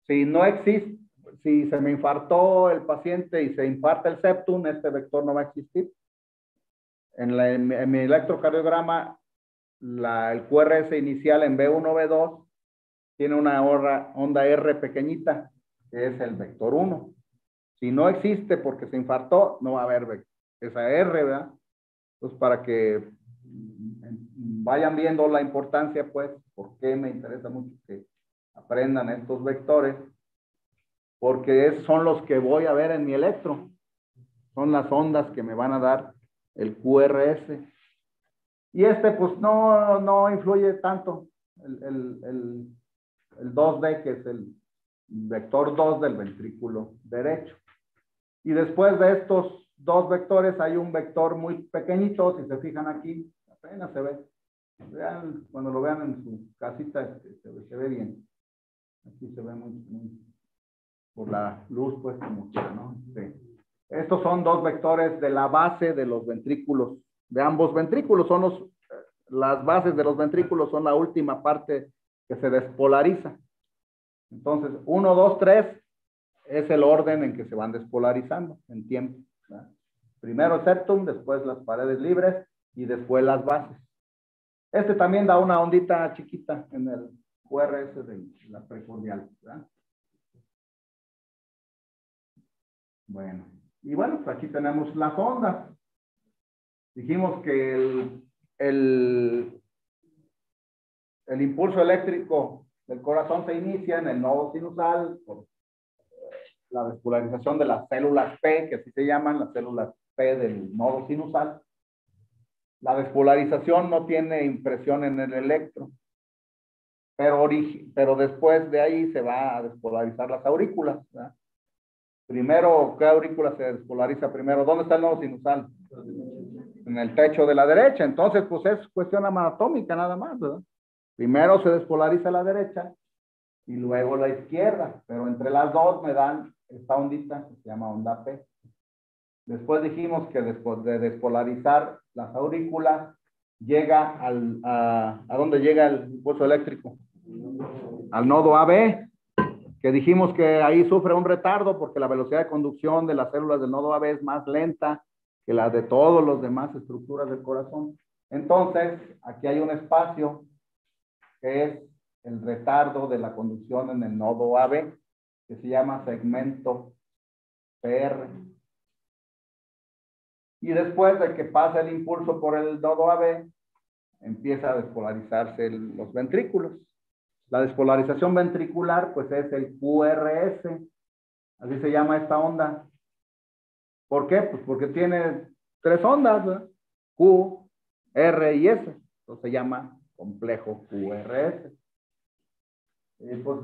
si no existe, si se me infartó el paciente y se infarta el septum, este vector no va a existir. En mi electrocardiograma, el QRS inicial en B1, B2 tiene una onda R pequeñita, que es el vector 1. Si no existe porque se infartó, no va a haber esa R, ¿verdad? Entonces, para que vayan viendo la importancia, pues, por qué me interesa mucho que aprendan estos vectores, porque son los que voy a ver en mi electro. Son las ondas que me van a dar el QRS. Y pues no influye tanto. El 2D, que es el vector 2 del ventrículo derecho. Y después de estos dos vectores hay un vector muy pequeñito, si se fijan aquí, apenas se ve. Vean, cuando lo vean en su casita, se ve bien. Aquí se ve muy por la luz, pues, como quiera, ¿no? Sí. Estos son dos vectores de la base de los ventrículos, de ambos ventrículos. Las bases de los ventrículos son la última parte que se despolariza. Entonces, 1, 2, 3 es el orden en que se van despolarizando en tiempo, ¿verdad? Primero el septum, después las paredes libres y después las bases. También da una ondita chiquita en el QRS de la precordial, ¿verdad? Bueno, y bueno, pues aquí tenemos las ondas. Dijimos que el impulso eléctrico del corazón se inicia en el nodo sinusal por la despolarización de las células P, que así se llaman, las células P del nodo sinusal. La despolarización no tiene impresión en el electro, pero después de ahí se va a despolarizar las aurículas, ¿verdad? Primero, ¿qué aurícula se despolariza primero? ¿Dónde está el nodo sinusal? En el techo de la derecha. Entonces, pues es cuestión anatómica nada más, ¿verdad? Primero se despolariza la derecha y luego la izquierda, pero entre las dos me dan esta ondita que se llama onda P. Después dijimos que después de despolarizar las aurículas, llega ¿a dónde llega el impulso eléctrico? Al nodo AB, que dijimos que ahí sufre un retardo porque la velocidad de conducción de las células del nodo AB es más lenta que la de todas las demás estructuras del corazón. Entonces, aquí hay un espacio que es el retardo de la conducción en el nodo AB, que se llama segmento PR. Y después de que pasa el impulso por el nodo AB, empieza a despolarizarse los ventrículos. La despolarización ventricular, pues es el QRS. Así se llama esta onda. ¿Por qué? Pues porque tiene tres ondas, ¿verdad? Q, R y S. Entonces se llama complejo QRS. Y pues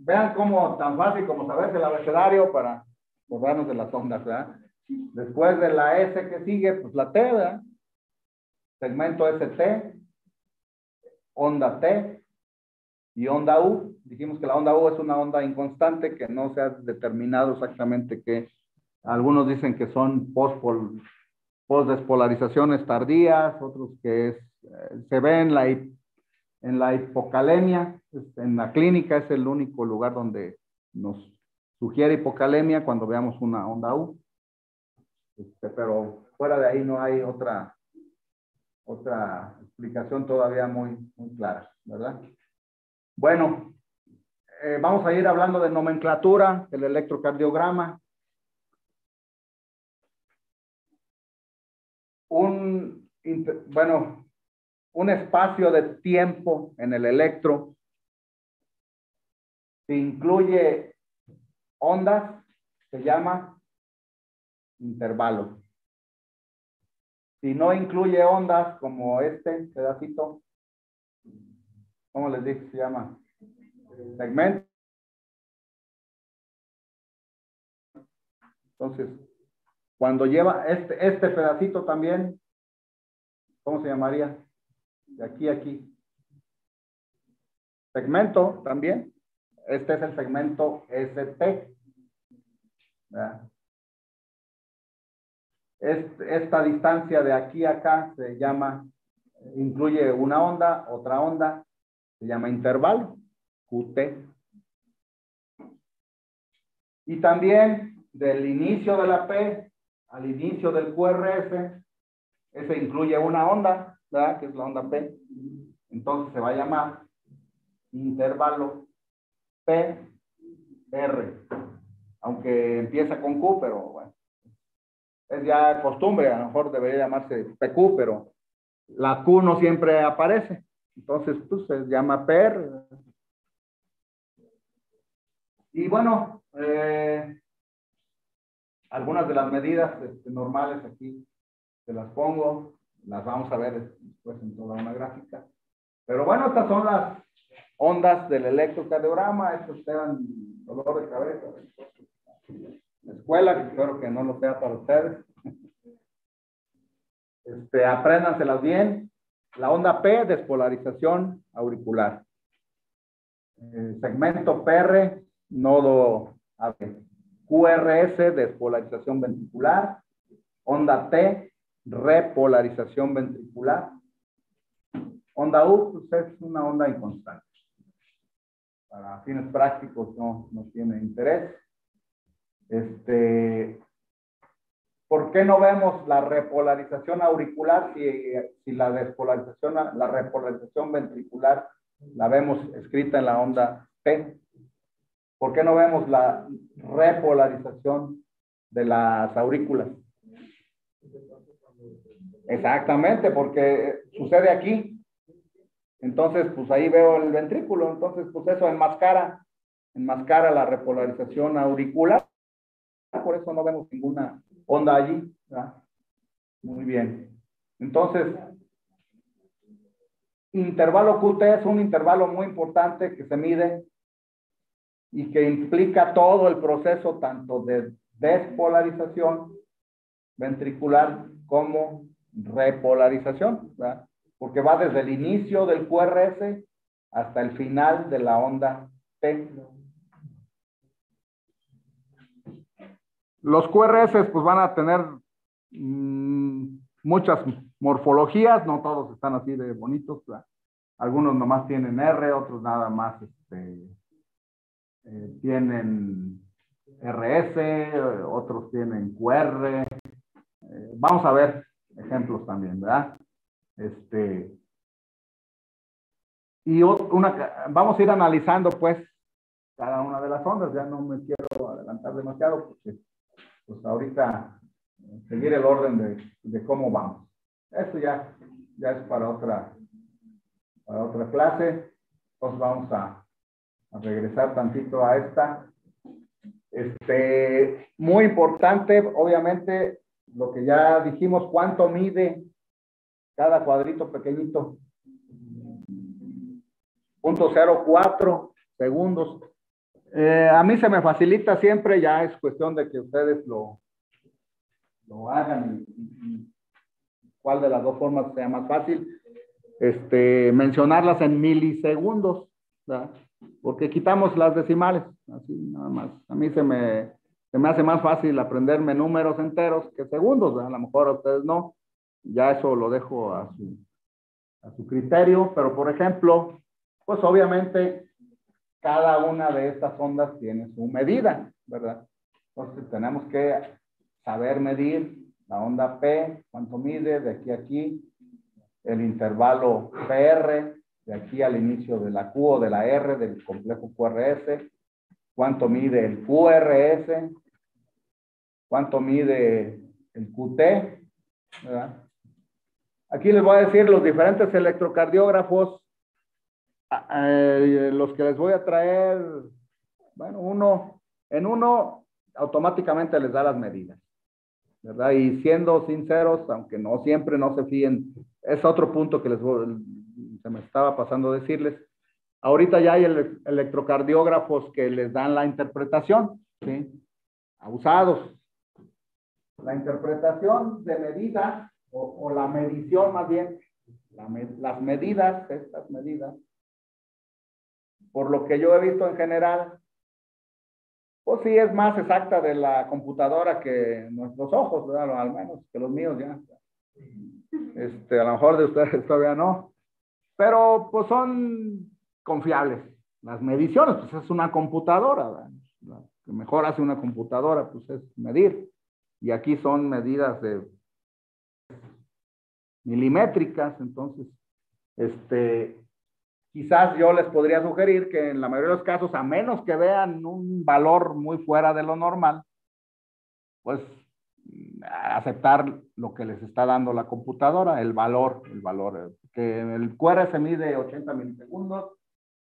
vean cómo tan fácil como saberse el abecedario para acordarnos de las ondas, ¿verdad? Después de la S que sigue, pues la T, ¿verdad? Segmento ST, onda T y onda U. Dijimos que la onda U es una onda inconstante que no se ha determinado exactamente qué. Algunos dicen que son postdespolarizaciones tardías, otros que se ve en la hipocalemia, en la clínica es el único lugar donde nos sugiere hipocalemia cuando veamos una onda U. Pero fuera de ahí no hay otra explicación todavía muy clara, ¿verdad? Bueno, vamos a ir hablando de nomenclatura, del electrocardiograma. Un espacio de tiempo en el electro, si incluye ondas, se llama intervalo. Si no incluye ondas, como este pedacito, ¿cómo les dije? Se llama segmento. Entonces, cuando lleva este pedacito también, ¿cómo se llamaría? De aquí a aquí. Segmento también. Este es el segmento ST. ¿Verdad? Esta distancia de aquí a acá se llama, incluye una onda, otra onda, se llama intervalo, QT. Y también del inicio de la P al inicio del QRS, ese incluye una onda, ¿verdad? Que es la onda P. Entonces se va a llamar intervalo PR. Aunque empieza con Q, pero bueno. Es ya costumbre, a lo mejor debería llamarse PQ, pero la Q no siempre aparece. Entonces, pues se llama PR. Y bueno, algunas de las medidas normales aquí se las pongo, las vamos a ver después en toda una gráfica. Pero bueno, estas son las ondas del electrocardiograma. Estos eran dolor de cabeza. La escuela, que espero que no lo sea para ustedes. Apréndanselas bien. La onda P, despolarización auricular. Segmento PR, nodo AB. QRS, despolarización ventricular. Onda T, repolarización ventricular. Onda U, pues es una onda inconstante. Para fines prácticos no tiene interés. ¿Por qué no vemos la repolarización auricular si la repolarización ventricular la vemos escrita en la onda P? ¿Por qué no vemos la repolarización de las aurículas? Exactamente, porque sucede aquí. Entonces, pues ahí veo el ventrículo. Entonces, pues eso enmascara la repolarización auricular. Por eso no vemos ninguna onda allí, ¿verdad? Muy bien. Entonces, intervalo QT es un intervalo muy importante que se mide y que implica todo el proceso tanto de despolarización ventricular como repolarización, ¿verdad? Porque va desde el inicio del QRS hasta el final de la onda T. Los QRS pues van a tener muchas morfologías, no todos están así de bonitos, ¿verdad? Algunos nomás tienen R, otros nada más tienen RS, otros tienen QR. Vamos a ver ejemplos también, ¿verdad? Vamos a ir analizando pues cada una de las ondas. Ya no me quiero adelantar demasiado porque pues ahorita seguir el orden de cómo vamos. Esto ya es para otra clase. Entonces vamos a regresar tantito a esta. Muy importante, obviamente, lo que ya dijimos, cuánto mide cada cuadrito pequeñito. 0.04 segundos. A mí se me facilita siempre, ya es cuestión de que ustedes lo hagan y cuál de las dos formas sea más fácil. Mencionarlas en milisegundos, ¿verdad? Porque quitamos las decimales, así nada más. A mí se me hace más fácil aprenderme números enteros que segundos, ¿verdad? A lo mejor a ustedes no, ya eso lo dejo a su criterio, pero por ejemplo, pues obviamente cada una de estas ondas tiene su medida, ¿verdad? Entonces tenemos que saber medir la onda P, cuánto mide de aquí a aquí, el intervalo PR, de aquí al inicio de la Q o de la R del complejo QRS, cuánto mide el QRS, cuánto mide el QT, ¿verdad? Aquí les voy a decir los diferentes electrocardiógrafos, los que les voy a traer, bueno, en uno automáticamente les da las medidas, ¿verdad? Y siendo sinceros, aunque no siempre, no se fíen, es otro punto que se me estaba pasando decirles. Ahorita ya hay electrocardiógrafos que les dan la interpretación, ¿sí? Abusados. La interpretación de medidas, o la medición más bien, las medidas, estas medidas, por lo que yo he visto en general, pues sí es más exacta de la computadora que nuestros ojos, ¿verdad? Al menos que los míos ya. A lo mejor de ustedes todavía no. Pero pues son confiables. Las mediciones, pues es una computadora, ¿verdad? Lo que mejor hace una computadora, pues es medir. Y aquí son medidas de milimétricas, entonces, quizás yo les podría sugerir que en la mayoría de los casos, a menos que vean un valor muy fuera de lo normal, pues aceptar lo que les está dando la computadora, el valor, que el QR se mide 80 milisegundos,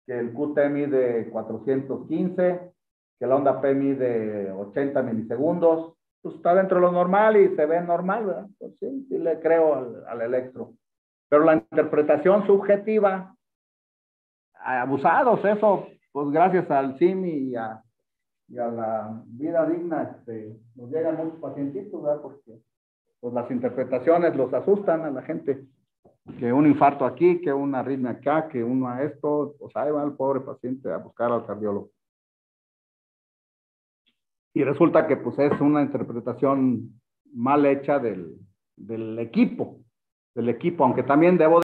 que el QT mide 415, que la onda P mide 80 milisegundos, pues está dentro de lo normal y se ve normal, ¿verdad? Pues sí, sí le creo al electro. Pero la interpretación subjetiva, abusados, eso, pues gracias al CIMI y a la vida digna, nos llegan muchos pacientitos, ¿verdad? Porque pues las interpretaciones los asustan a la gente, que un infarto aquí, que una arritmia acá, que uno a esto, pues ahí va el pobre paciente a buscar al cardiólogo. Y resulta que pues es una interpretación mal hecha del equipo, aunque también debo